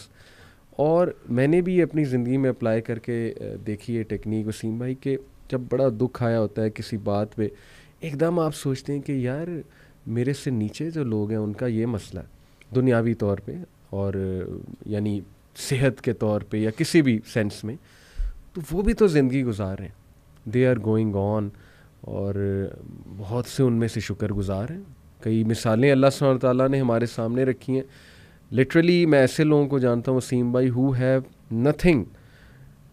اور میں نے بھی اپنی زندگی میں اپلائی کر کے دیکھی ہے ٹیکنیک وسیم بھائی, کہ جب بڑا دکھ آیا ہوتا ہے کسی بات پہ, ایک دم آپ سوچتے ہیں کہ یار میرے سے نیچے جو لوگ ہیں ان کا یہ مسئلہ ہے دنیاوی طور پہ, اور یعنی صحت کے طور پہ یا کسی بھی سینس میں, تو وہ بھی تو زندگی گزار رہے ہیں, دے آر گوئنگ آن, اور بہت سے ان میں سے شکر گزار ہیں. کئی مثالیں اللہ سبحانہ تعالیٰ نے ہمارے سامنے رکھی ہیں. لٹرلی میں ایسے لوگوں کو جانتا ہوں وسیم بھائی who have nothing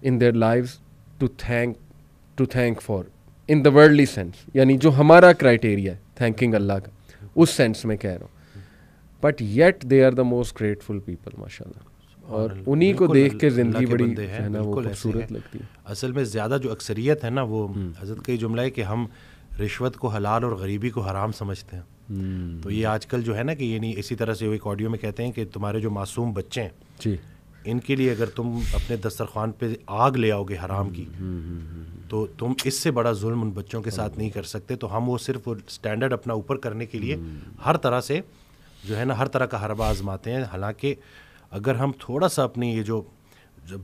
in their lives to thank for in the worldly sense, یعنی جو ہمارا کرائٹیریا ہے تھینکنگ اللہ کا, اس سینس میں کہہ رہا ہوں, but yet they are the most grateful people ماشاءاللہ. اور انہی کو دیکھ کے زندگی بڑی ہے نا وہ خوبصورت لگتی ہے. اصل میں زیادہ جو اکثریت ہے نا وہ حضرت کا یہ جملہ ہے کہ ہم رشوت کو حلال اور غریبی کو حرام سمجھتے ہیں. تو یہ آج کل جو ہے نا کہ یہ نہیں, اسی طرح سے ایک آڈیو میں کہتے ہیں کہ تمہارے جو معصوم بچے ہیں جی, ان کے لیے اگر تم اپنے دسترخوان پہ آگ لے آؤ گے حرام کی تو تم اس سے بڑا ظلم ان بچوں کے ساتھ نہیں کر سکتے. تو ہم وہ صرف اسٹینڈرڈ اپنا اوپر کرنے کے لیے ہر طرح سے جو ہے نا ہر طرح کا حربہ آزماتے ہیں. حالانکہ اگر ہم تھوڑا سا اپنی یہ جو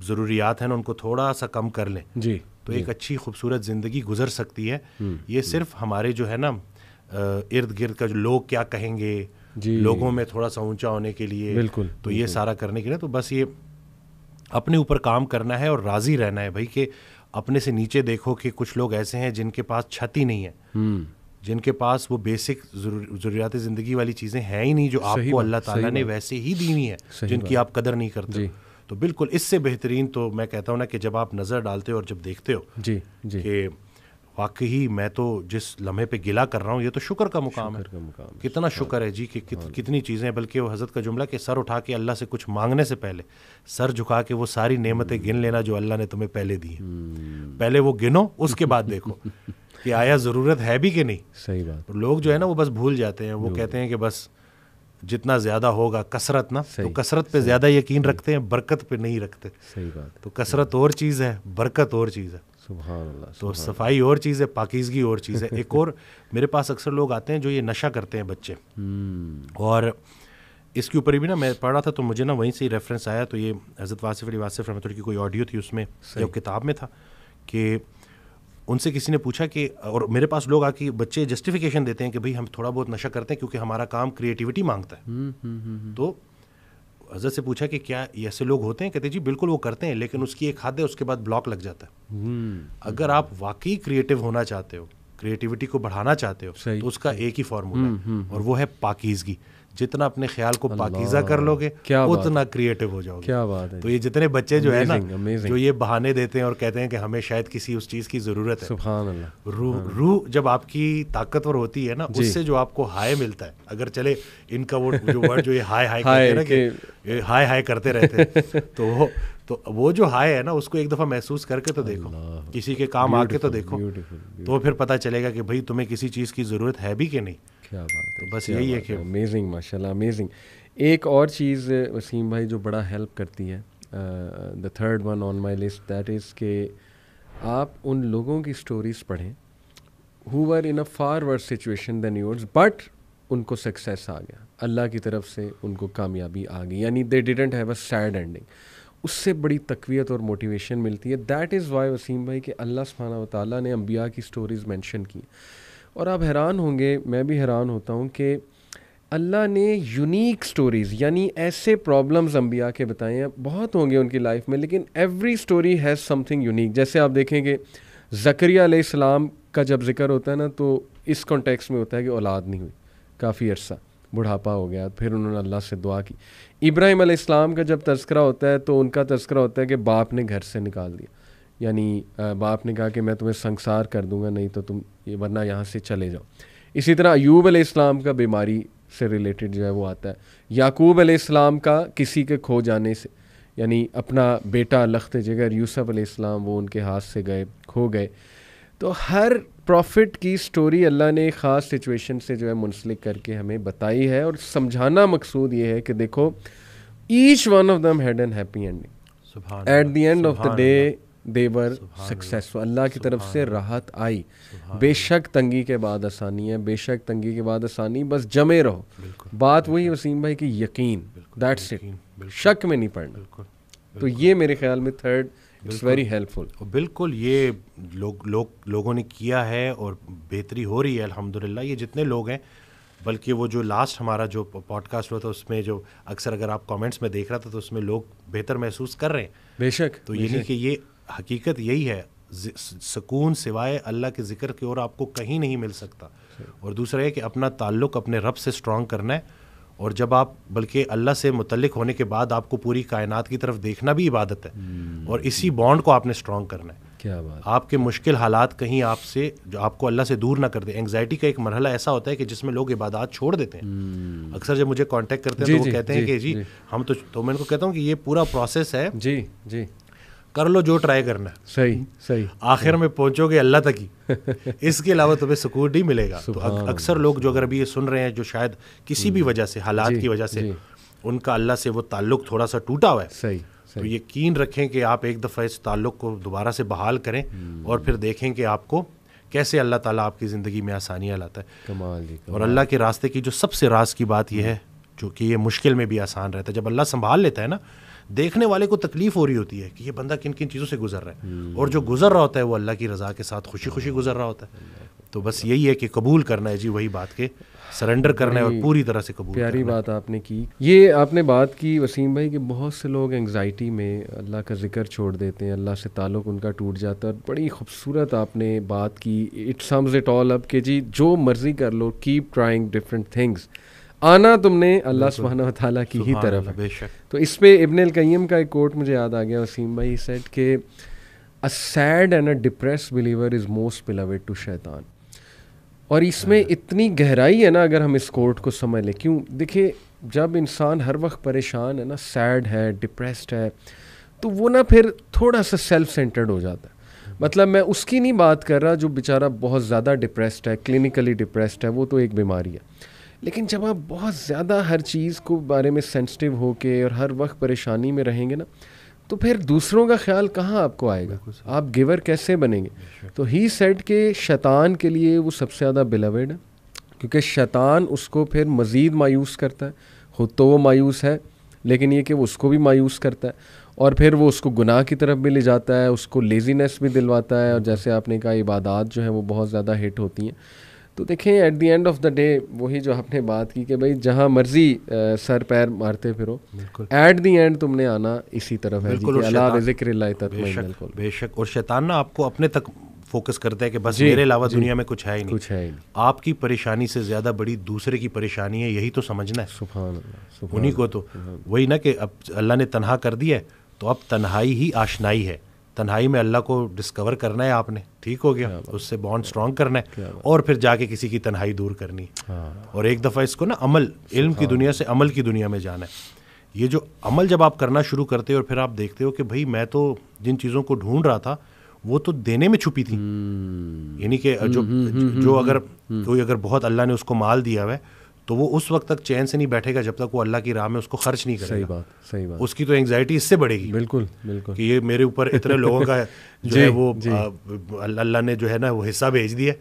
ضروریات ہیں نا ان کو تھوڑا سا کم کر لیں جی, تو ایک اچھی خوبصورت زندگی گزر سکتی ہے. یہ صرف ہمارے جو ہے نا ارد گرد کا جو لوگ کیا کہیں گے, لوگوں میں تھوڑا سا اونچا ہونے کے لیے, بالکل, تو یہ سارا کرنے کے لیے تو بس یہ اپنے اوپر کام کرنا ہے اور راضی رہنا ہے بھائی کہ اپنے سے نیچے دیکھو کہ کچھ لوگ ایسے ہیں جن کے پاس چھت ہی نہیں ہے, جن کے پاس وہ بیسک ضروریات زندگی والی چیزیں ہیں ہی نہیں جو آپ کو اللہ تعالیٰ نے ویسے ہی دینی ہے, جن کی آپ قدر نہیں کرتے. تو بالکل اس سے بہترین تو میں کہتا ہوں نا کہ جب آپ نظر ڈالتے ہو اور جب دیکھتے ہو کہ واقعی میں تو جس لمحے پہ گلا کر رہا ہوں یہ تو شکر کا مقام ہے, کتنا شکر ہے جی کہ کتنی چیزیں ہیں. بلکہ وہ حضرت کا جملہ کہ سر اٹھا کے اللہ سے کچھ مانگنے سے پہلے سر جھکا کے وہ ساری نعمتیں گن لینا جو اللہ نے تمہیں پہلے دی ہیں. پہلے وہ گنو, اس کے بعد دیکھو کہ آیا ضرورت ہے بھی کہ نہیں. صحیح بات. لوگ جو ہے نا وہ بس بھول جاتے ہیں, وہ کہتے ہیں کہ بس جتنا زیادہ ہوگا کثرت نا, تو کثرت پہ زیادہ یقین رکھتے ہیں, برکت پہ نہیں رکھتے. صحیح بات. تو کثرت اور چیز ہے, برکت اور چیز ہے. سبحان اللہ. تو صفائی اور چیز ہے, پاکیزگی اور چیز ہے. ایک اور میرے پاس اکثر لوگ آتے ہیں جو یہ نشہ کرتے ہیں بچے, اور اس کے اوپر بھی نا میں پڑھ رہا تھا تو مجھے نا وہیں سے ہی ریفرنس آیا. تو یہ حضرت واصف علی واصف رحمۃ اللہ کی کوئی آڈیو تھی, اس میں جو کتاب میں تھا کہ ان سے کسی نے پوچھا کہ, اور میرے پاس لوگ آ کے بچے جسٹیفیکیشن دیتے ہیں کہ بھائی ہم تھوڑا بہت نشہ کرتے ہیں کیونکہ ہمارا کام کریٹیوٹی مانگتا ہے. تو حضرت سے پوچھا کہ کیا ایسے لوگ ہوتے ہیں؟ کہتے جی بالکل وہ کرتے ہیں, لیکن اس کی ایک حد ہے, اس کے بعد بلاک لگ جاتا ہے. اگر آپ واقعی کریٹیو ہونا چاہتے ہو, کریٹیوٹی کو بڑھانا چاہتے ہو, تو اس کا ایک ہی فارمولا ہے, اور وہ ہے پاکیزگی. جتنا اپنے خیال کو پاکیزہ کر لو گے اتنا کریٹو ہو جاؤ گے. کیا بات ہے. تو یہ جتنے بچے جو ہے نا جو یہ بہانے دیتے ہیں اور کہتے ہیں کہ ہمیں شاید کسی اس چیز کی ضرورت ہے, سبحان اللہ, روح جب آپ کی طاقتور ہوتی ہے نا, اس سے جو آپ کو ہائے ملتا ہے. اگر چلے ان کا وہ جو ورڈ جو یہ ہائے ہائے کہتے ہیں نا کہ ہائے ہائے کرتے رہتے ہیں, تو وہ جو ہائے ہے نا اس کو ایک دفعہ محسوس کر کے تو دیکھو, کسی کے کام آ کے تو دیکھو, تو پھر پتہ چلے گا کہ بھائی تمہیں کسی چیز کی ضرورت ہے بھی کہ نہیں. کیا بات ہے. بس یہی ہے کہ امیزنگ, ماشاء اللہ, امیزنگ. ایک اور چیز وسیم بھائی جو بڑا ہیلپ کرتی ہے, the third one on my list, that is کہ آپ ان لوگوں کی سٹوریز پڑھیں who are in a far worse situation than yours, but ان کو سکسیس آ گیا, اللہ کی طرف سے ان کو کامیابی آ گئی, یعنی they didn't have a sad ending. اس سے بڑی تقویت اور موٹیویشن ملتی ہے. دیٹ از وائی وسیم بھائی کہ اللہ سبحانہ و تعالیٰ نے انبیاء کی سٹوریز مینشن کی. اور آپ حیران ہوں گے, میں بھی حیران ہوتا ہوں کہ اللہ نے یونیک سٹوریز, یعنی ایسے پرابلمز انبیاء کے بتائے ہیں, بہت ہوں گے ان کی لائف میں, لیکن every story has some thing unique. جیسے آپ دیکھیں کہ زکریا علیہ السلام کا جب ذکر ہوتا ہے نا, تو اس کانٹیکس میں ہوتا ہے کہ اولاد نہیں ہوئی, کافی عرصہ بڑھاپا ہو گیا, پھر انہوں نے اللہ سے دعا کی. ابراہیم علیہ السلام کا جب تذکرہ ہوتا ہے تو ان کا تذکرہ ہوتا ہے کہ باپ نے گھر سے نکال دیا, یعنی باپ نے کہا کہ میں تمہیں سنسار کر دوں گا, نہیں تو تم ورنہ یہاں سے چلے جاؤ. اسی طرح ایوب علیہ السلام کا بیماری سے ریلیٹڈ جو ہے وہ آتا ہے. یعقوب علیہ السلام کا کسی کے کھو جانے سے, یعنی اپنا بیٹا لخت جگر یوسف علیہ السلام وہ ان کے ہاتھ سے گئے, کھو گئے. تو ہر پروفٹ کی سٹوری اللہ نے ایک خاص سچویشن سے جو ہے منسلک کر کے ہمیں بتائی ہے, اور سمجھانا مقصود یہ ہے کہ دیکھو each one of them had an happy ending. At the end of the day they were successful. اللہ کی طرف سے راحت آئی. بے شک تنگی کے بعد آسانی ہے, بے شک تنگی کے بعد آسانی, بس جمے رہو. بات وہی وسیم بھائی کہ یقین, دیٹس اٹ, شک میں نہیں پڑنا. تو یہ میرے خیال میں تھرڈ اٹس ویری ہیلپ فل. بالکل یہ لوگوں نے کیا ہے اور بہتری ہو رہی ہے الحمدللہ. یہ جتنے لوگ ہیں, بلکہ وہ جو لاسٹ ہمارا جو پوڈ کاسٹ ہوا تھا اس میں جو اکثر اگر آپ کامنٹس میں دیکھ رہا تھا تو اس میں لوگ بہتر محسوس کر رہے ہیں. بے شک. تو یعنی کہ یہ حقیقت یہی ہے, سکون سوائے اللہ کے ذکر کے اور آپ کو کہیں نہیں مل سکتا. اور دوسرا ہے کہ اپنا تعلق اپنے رب سے اسٹرانگ کرنا ہے, اور جب آپ بلکہ اللہ سے متعلق ہونے کے بعد آپ کو پوری کائنات کی طرف دیکھنا بھی عبادت ہے, اور اسی بانڈ کو آپ نے اسٹرانگ کرنا ہے. کیا بات. آپ کے مشکل حالات کہیں آپ سے جو آپ کو اللہ سے دور نہ کر دیں. اینگزائٹی کا ایک مرحلہ ایسا ہوتا ہے کہ جس میں لوگ عبادات چھوڑ دیتے ہیں. اکثر جب مجھے کانٹیکٹ کرتے ہیں تو وہ کہتے ہیں کہ جی ہم تو میں ان کو کہتا ہوں کہ یہ پورا پروسیس ہے, جی جی کر لو جو ٹرائی کرنا ہے, صحیح صحیح, آخر میں پہنچو گے اللہ تک ہی, اس کے علاوہ تمہیں سکون نہیں ملے گا. تو اکثر لوگ جو اگر ابھی یہ سن رہے ہیں جو شاید کسی بھی وجہ سے حالات کی وجہ سے ان کا اللہ سے وہ تعلق تھوڑا سا ٹوٹا ہوا ہے, صحیح, تو یقین رکھیں کہ آپ ایک دفعہ اس تعلق کو دوبارہ سے بحال کریں, اور پھر دیکھیں کہ آپ کو کیسے اللہ تعالیٰ آپ کی زندگی میں آسانیاں لاتا ہے. کمال جی. اور اللہ کے راستے کی جو سب سے راز کی بات یہ ہے جو کہ یہ مشکل میں بھی آسان رہتا ہے. جب اللہ سنبھال لیتا ہے نا, دیکھنے والے کو تکلیف ہو رہی ہوتی ہے کہ یہ بندہ کن کن چیزوں سے گزر رہا ہے, اور جو گزر رہا ہوتا ہے وہ اللہ کی رضا کے ساتھ خوشی خوشی گزر رہا ہوتا ہے. تو بس یہی ہے کہ قبول کرنا ہے جی وہی بات کے سرنڈر کرنا ہے اور پوری طرح سے قبول. پیاری بات آپ نے کی. یہ آپ نے بات کی وسیم بھائی کہ بہت سے لوگ انگزائٹی میں اللہ کا ذکر چھوڑ دیتے ہیں, اللہ سے تعلق ان کا ٹوٹ جاتا ہے. اور بڑی خوبصورت آپ نے بات کی, اٹ سمز اٹ آل اپ کہ جی جو مرضی کر لو, کیپ ٹرائنگ ڈفرینٹ تھنگس, آنا تم نے اللہ سبحانہ و تعالیٰ کی ہی طرف ہے. تو اس پہ ابن القیم کا ایک کوٹ مجھے یاد آ گیا وسیم بھائی, سیٹ کہ a sad and a depressed believer is most beloved to شیطان. اور اس میں اتنی گہرائی ہے نا اگر ہم اس کوٹ کو سمجھ لیں. کیوں دیکھیے جب انسان ہر وقت پریشان ہے نا, سیڈ ہے, ڈپریسڈ ہے, تو وہ نا پھر تھوڑا سا سیلف سینٹرڈ ہو جاتا ہے. مطلب میں اس کی نہیں بات کر رہا جو بیچارہ بہت زیادہ ڈپریسڈ ہے, کلینکلی ڈپریسڈ ہے, وہ تو ایک بیماری ہے. لیکن جب آپ بہت زیادہ ہر چیز کو بارے میں سینسٹیو ہو کے اور ہر وقت پریشانی میں رہیں گے نا, تو پھر دوسروں کا خیال کہاں آپ کو آئے گا, آپ گیور کیسے بنیں گے. تو ہی سیڈ کہ شیطان کے لیے وہ سب سے زیادہ بیلوڈ ہے, کیونکہ شیطان اس کو پھر مزید مایوس کرتا ہے. خود تو وہ مایوس ہے, لیکن یہ کہ وہ اس کو بھی مایوس کرتا ہے, اور پھر وہ اس کو گناہ کی طرف بھی لے جاتا ہے, اس کو لیزینس بھی دلواتا ہے, اور جیسے آپ نے کہا عبادات جو ہیں وہ بہت زیادہ ہٹ ہوتی ہیں. تو دیکھیں at the end of the day وہی جو آپ نے بات کی کہ بھائی جہاں مرضی سر پیر مارتے پھرو, ایٹ دی اینڈ تم نے آنا اسی طرف ہے, اللہ بذکر اللہ تطمئن القلوب. بے شک. اور شیطان نا آپ کو اپنے تک فوکس کرتا ہے کہ بس میرے علاوہ دنیا میں کچھ ہے ہی نہیں. آپ کی پریشانی سے زیادہ بڑی دوسرے کی پریشانی ہے, یہی تو سمجھنا ہے. سبحان اللہ. انہیں کو تو وہی نا کہ اب اللہ نے تنہا کر دیا ہے, تو اب تنہائی ہی آشنائی ہے. تنہائی میں اللہ کو ڈسکور کرنا ہے آپ نے, ٹھیک ہو گیا, اس سے بانڈ اسٹرانگ کرنا ہے, اور پھر جا کے کسی کی تنہائی دور کرنی ہے. اور ایک دفعہ اس کو نا عمل, علم کی دنیا سے عمل کی دنیا میں جانا ہے. یہ جو عمل جب آپ کرنا شروع کرتے ہو اور پھر آپ دیکھتے ہو کہ بھائی میں تو جن چیزوں کو ڈھونڈ رہا تھا وہ تو دینے میں چھپی تھی. یعنی کہ جو اگر کوئی اگر بہت اللہ نے اس کو مال دیا ہوا ہے تو وہ اس وقت تک چین سے نہیں بیٹھے گا جب تک وہ اللہ کی راہ میں اس کو خرچ نہیں کرے گا. صحیح بات. اس کی تو انگزائٹی اس سے بڑھے گی. بالکل کہ یہ میرے اوپر اتنے لوگوں کا جو ہے وہ اللہ نے جو ہے نا وہ حصہ بھیج دیا,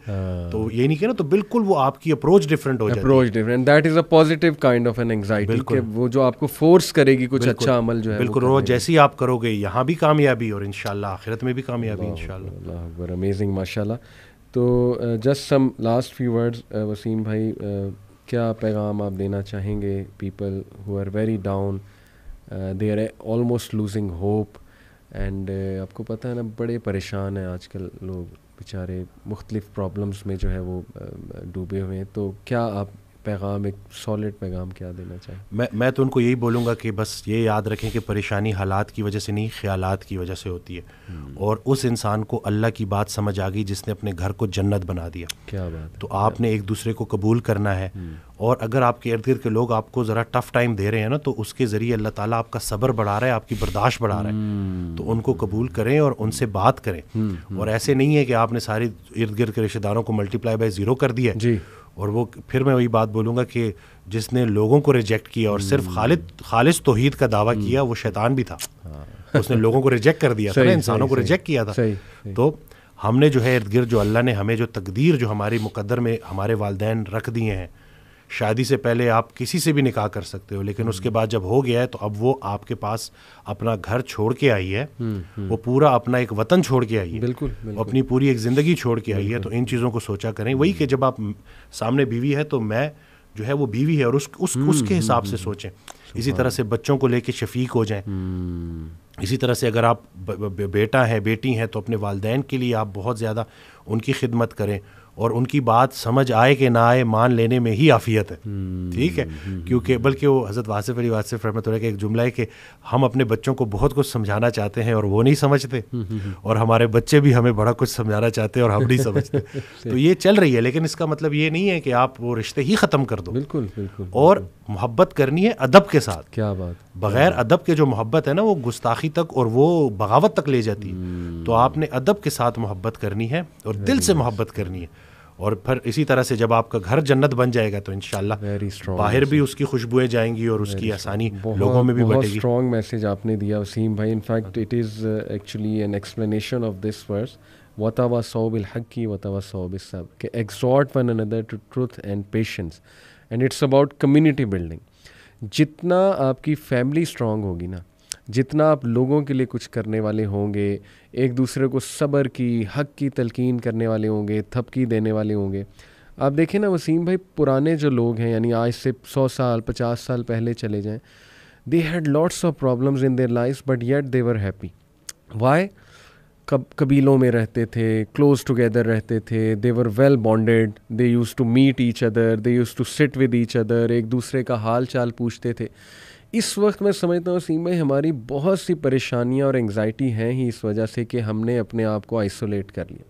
تو یہ نہیں کہنا, تو بالکل وہ آپ کی اپروچ ڈفرینٹ ہو جاتی ہے. Approach different, that is a positive kind of an anxiety, کہ وہ جو آپ کو فورس کرے گی کچھ اچھا عمل جو ہے. بالکل. روز جیسی آپ کرو گے یہاں بھی کامیابی, اور انشاءاللہ آخرت میں بھی کامیابی انشاءاللہ. اللہ اکبر, امیزنگ, ماشاءاللہ. تو just some last few words Wasim بھائی, کیا پیغام آپ دینا چاہیں گے people who are very down, they are almost losing hope, and آپ کو پتہ ہے نا بڑے پریشان ہیں آج کل لوگ بیچارے, مختلف پرابلمس میں جو ہے وہ ڈوبے ہوئے ہیں. تو کیا آپ پیغام, ایک سالڈ پیغام کیا دینا چاہیں؟ میں تو ان کو یہی بولوں گا کہ بس یہ یاد رکھیں کہ پریشانی حالات کی وجہ سے نہیں, خیالات کی وجہ سے ہوتی ہے. اور اس انسان کو اللہ کی بات سمجھ آ گئی جس نے اپنے گھر کو جنت بنا دیا. کیا بات. تو آپ نے ایک دوسرے کو قبول کرنا ہے, اور اگر آپ کے ارد گرد کے لوگ آپ کو ذرا ٹف ٹائم دے رہے ہیں نا, تو اس کے ذریعے اللہ تعالیٰ آپ کا صبر بڑھا رہا ہے, آپ کی برداشت بڑھا رہا ہے. تو ان کو قبول کریں اور ان سے بات کریں. اور ایسے نہیں ہے کہ آپ نے سارے ارد گرد کے رشتہ داروں کو ملٹیپلائی بائی 0 کر دیا ہے. اور وہ پھر میں وہی بات بولوں گا کہ جس نے لوگوں کو ریجیکٹ کیا اور صرف خالص توحید کا دعویٰ کیا, وہ شیطان بھی تھا. اس نے لوگوں کو ریجیکٹ کر دیا تھا, انسانوں کو ریجیکٹ کیا تھا. تو ہم نے جو ہے ارد گرد جو اللہ نے ہمیں جو تقدیر جو ہماری مقدر میں ہمارے والدین رکھ دیے ہیں, شادی سے پہلے آپ کسی سے بھی نکاح کر سکتے ہو, لیکن اس کے بعد جب ہو گیا ہے تو اب وہ آپ کے پاس اپنا گھر چھوڑ کے آئی ہے, وہ پورا اپنا ایک وطن چھوڑ کے آئی ہے, بالکل اپنی پوری ایک زندگی چھوڑ کے آئی ہے. تو ان چیزوں کو سوچا کریں. وہی کہ جب آپ سامنے بیوی ہے تو میں جو ہے وہ بیوی ہے, اور اس کے حساب سے سوچیں. اسی طرح سے بچوں کو لے کے شفیق ہو جائیں. اسی طرح سے اگر آپ بیٹا ہے بیٹی ہیں تو اپنے والدین کے لیے آپ بہت زیادہ ان کی خدمت کریں, اور ان کی بات سمجھ آئے کہ نہ آئے مان لینے میں ہی عافیت ہے. ٹھیک ہے, کیونکہ بلکہ وہ حضرت واصف علی واصف رحمۃ اللہ کا ایک جملہ ہے کہ ہم اپنے بچوں کو بہت کچھ سمجھانا چاہتے ہیں اور وہ نہیں سمجھتے, اور ہمارے بچے بھی ہمیں بڑا کچھ سمجھانا چاہتے ہیں اور ہم نہیں سمجھتے. تو یہ چل رہی ہے, لیکن اس کا مطلب یہ نہیں ہے کہ آپ وہ رشتے ہی ختم کر دو. بالکل بالکل. اور محبت کرنی ہے ادب کے ساتھ. کیا بات. بغیر ادب کے جو محبت ہے نا وہ گستاخی تک اور وہ بغاوت تک لے جاتی ہے. تو آپ نے ادب کے ساتھ محبت کرنی ہے اور دل سے محبت کرنی ہے. اور پھر اسی طرح سے جب آپ کا گھر جنت بن جائے گا تو انشاءاللہ باہر بھی اس کی خوشبوئیں جائیں گی اور اس کی آسانی لوگوں میں بھی بٹے گی. بہت اسٹرانگ میسیج آپ نے دیا وسیم بھائی. In fact it is actually an explanation of this verse, وَتَوَاصَوْا بِالْحَقِّ وَتَوَاصَوْا بِالصَّبْرِ, کہ exhort one another to truth and patience, and it's about community building. جتنا آپ کی فیملی اسٹرانگ ہوگی نا, جتنا آپ لوگوں کے لیے کچھ کرنے والے ہوں گے, ایک دوسرے کو صبر کی, حق کی تلقین کرنے والے ہوں گے, تھپکی دینے والے ہوں گے. آپ دیکھیں نا وسیم بھائی, پرانے جو لوگ ہیں یعنی آج سے 100 سال 50 سال پہلے چلے جائیں, they had lots of problems in their lives but yet they were happy. Why? قبیلوں میں رہتے تھے, کلوز ٹوگیدر رہتے تھے, they were well bonded, they used to meet each other, they used to sit with each other, ایک دوسرے کا حال چال پوچھتے تھے. اس وقت میں سمجھتا ہوں وسیم بھائی ہماری بہت سی پریشانیاں اور انگزائٹی ہیں ہی اس وجہ سے کہ ہم نے اپنے آپ کو آئسولیٹ کر لیا.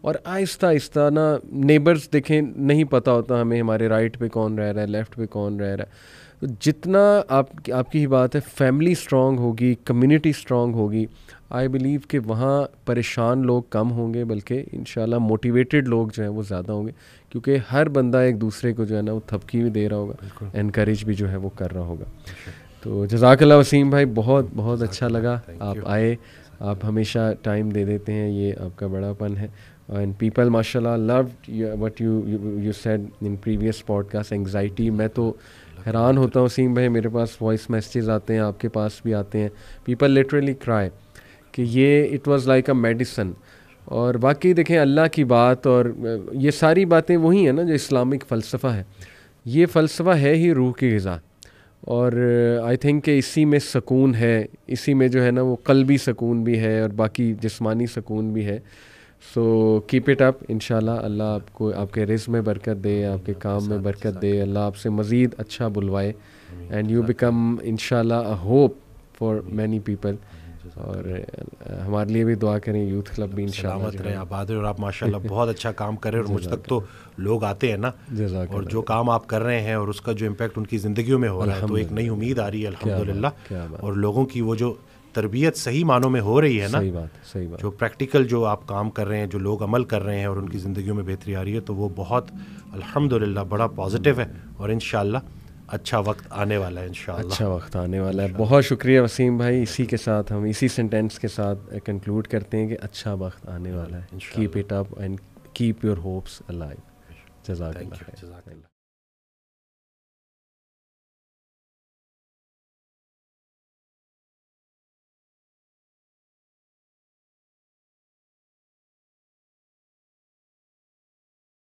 اور آہستہ آہستہ نا نیبرز دیکھیں, نہیں پتہ ہوتا ہمیں ہمارے رائٹ پہ کون رہ رہا ہے, لیفٹ پہ کون رہ رہا ہے. تو جتنا آپ کی ہی بات ہے, فیملی اسٹرانگ ہوگی, کمیونٹی اسٹرانگ ہوگی, آئی بلیو کہ وہاں پریشان لوگ کم ہوں گے, بلکہ انشاءاللہ موٹیویٹڈ لوگ جو ہیں وہ زیادہ ہوں گے, کیونکہ ہر بندہ ایک دوسرے کو جو ہے نا وہ تھپکی بھی دے رہا ہوگا, انکریج بھی جو ہے وہ کر رہا ہوگا. تو جزاک اللہ وسیم بھائی, بہت بہت اچھا لگا آپ آئے, آپ ہمیشہ ٹائم دے دیتے ہیں, یہ آپ کا بڑا پن ہے. اینڈ پیپل ماشاء اللہ loved what you said in previous podcast, anxiety. میں تو حیران ہوتا ہوں وسیم بھائی, میرے پاس وائس میسیجز آتے ہیں, آپ کے پاس بھی آتے ہیں, پیپل لٹرلی cry کہ یہ it was like a medicine. اور باقی دیکھیں اللہ کی بات, اور یہ ساری باتیں وہی ہیں نا جو اسلامک فلسفہ ہے. یہ فلسفہ ہے ہی روح کی غذا, اور آئی تھنک کہ اسی میں سکون ہے, اسی میں جو ہے نا وہ قلبی سکون بھی ہے اور باقی جسمانی سکون بھی ہے. سو کیپ اٹ اپ, انشاءاللہ اللہ آپ کو آپ کے رزق میں برکت دے, آپ کے کام میں برکت دے, اللہ آپ سے مزید اچھا بلوائے, اینڈ یو بیکم انشاءاللہ اے ہوپ فار مینی پیپل. اور ہمارے لیے بھی دعا کریں, یوتھ کلب بھی انشاءاللہ سلامت رہے, آباد رہے, اور آپ ماشاءاللہ بہت اچھا کام کر رہے ہیں, اور مجھ تک تو لوگ آتے ہیں نا, اور جو کام آپ کر رہے ہیں اور اس کا جو امپیکٹ ان کی زندگیوں میں ہو رہا ہے, تو ایک نئی امید آ رہی ہے الحمدللہ. اور لوگوں کی وہ جو تربیت صحیح معنوں میں ہو رہی ہے نا, صحیح بات, جو پریکٹیکل جو آپ کام کر رہے ہیں, جو لوگ عمل کر رہے ہیں اور ان کی زندگیوں میں بہتری آ رہی ہے, تو وہ بہت الحمدللہ بڑا پازیٹیو ہے. اور انشاءاللہ اچھا وقت آنے والا ہے, انشاءاللہ اچھا وقت آنے والا ہے. بہت شکریہ وسیم بھائی. اسی کے ساتھ ہم اسی سینٹینس کے ساتھ کنکلوڈ کرتے ہیں کہ اچھا وقت آنے والا ہے. Keep it up and keep your hopes alive. جزاک اللہ.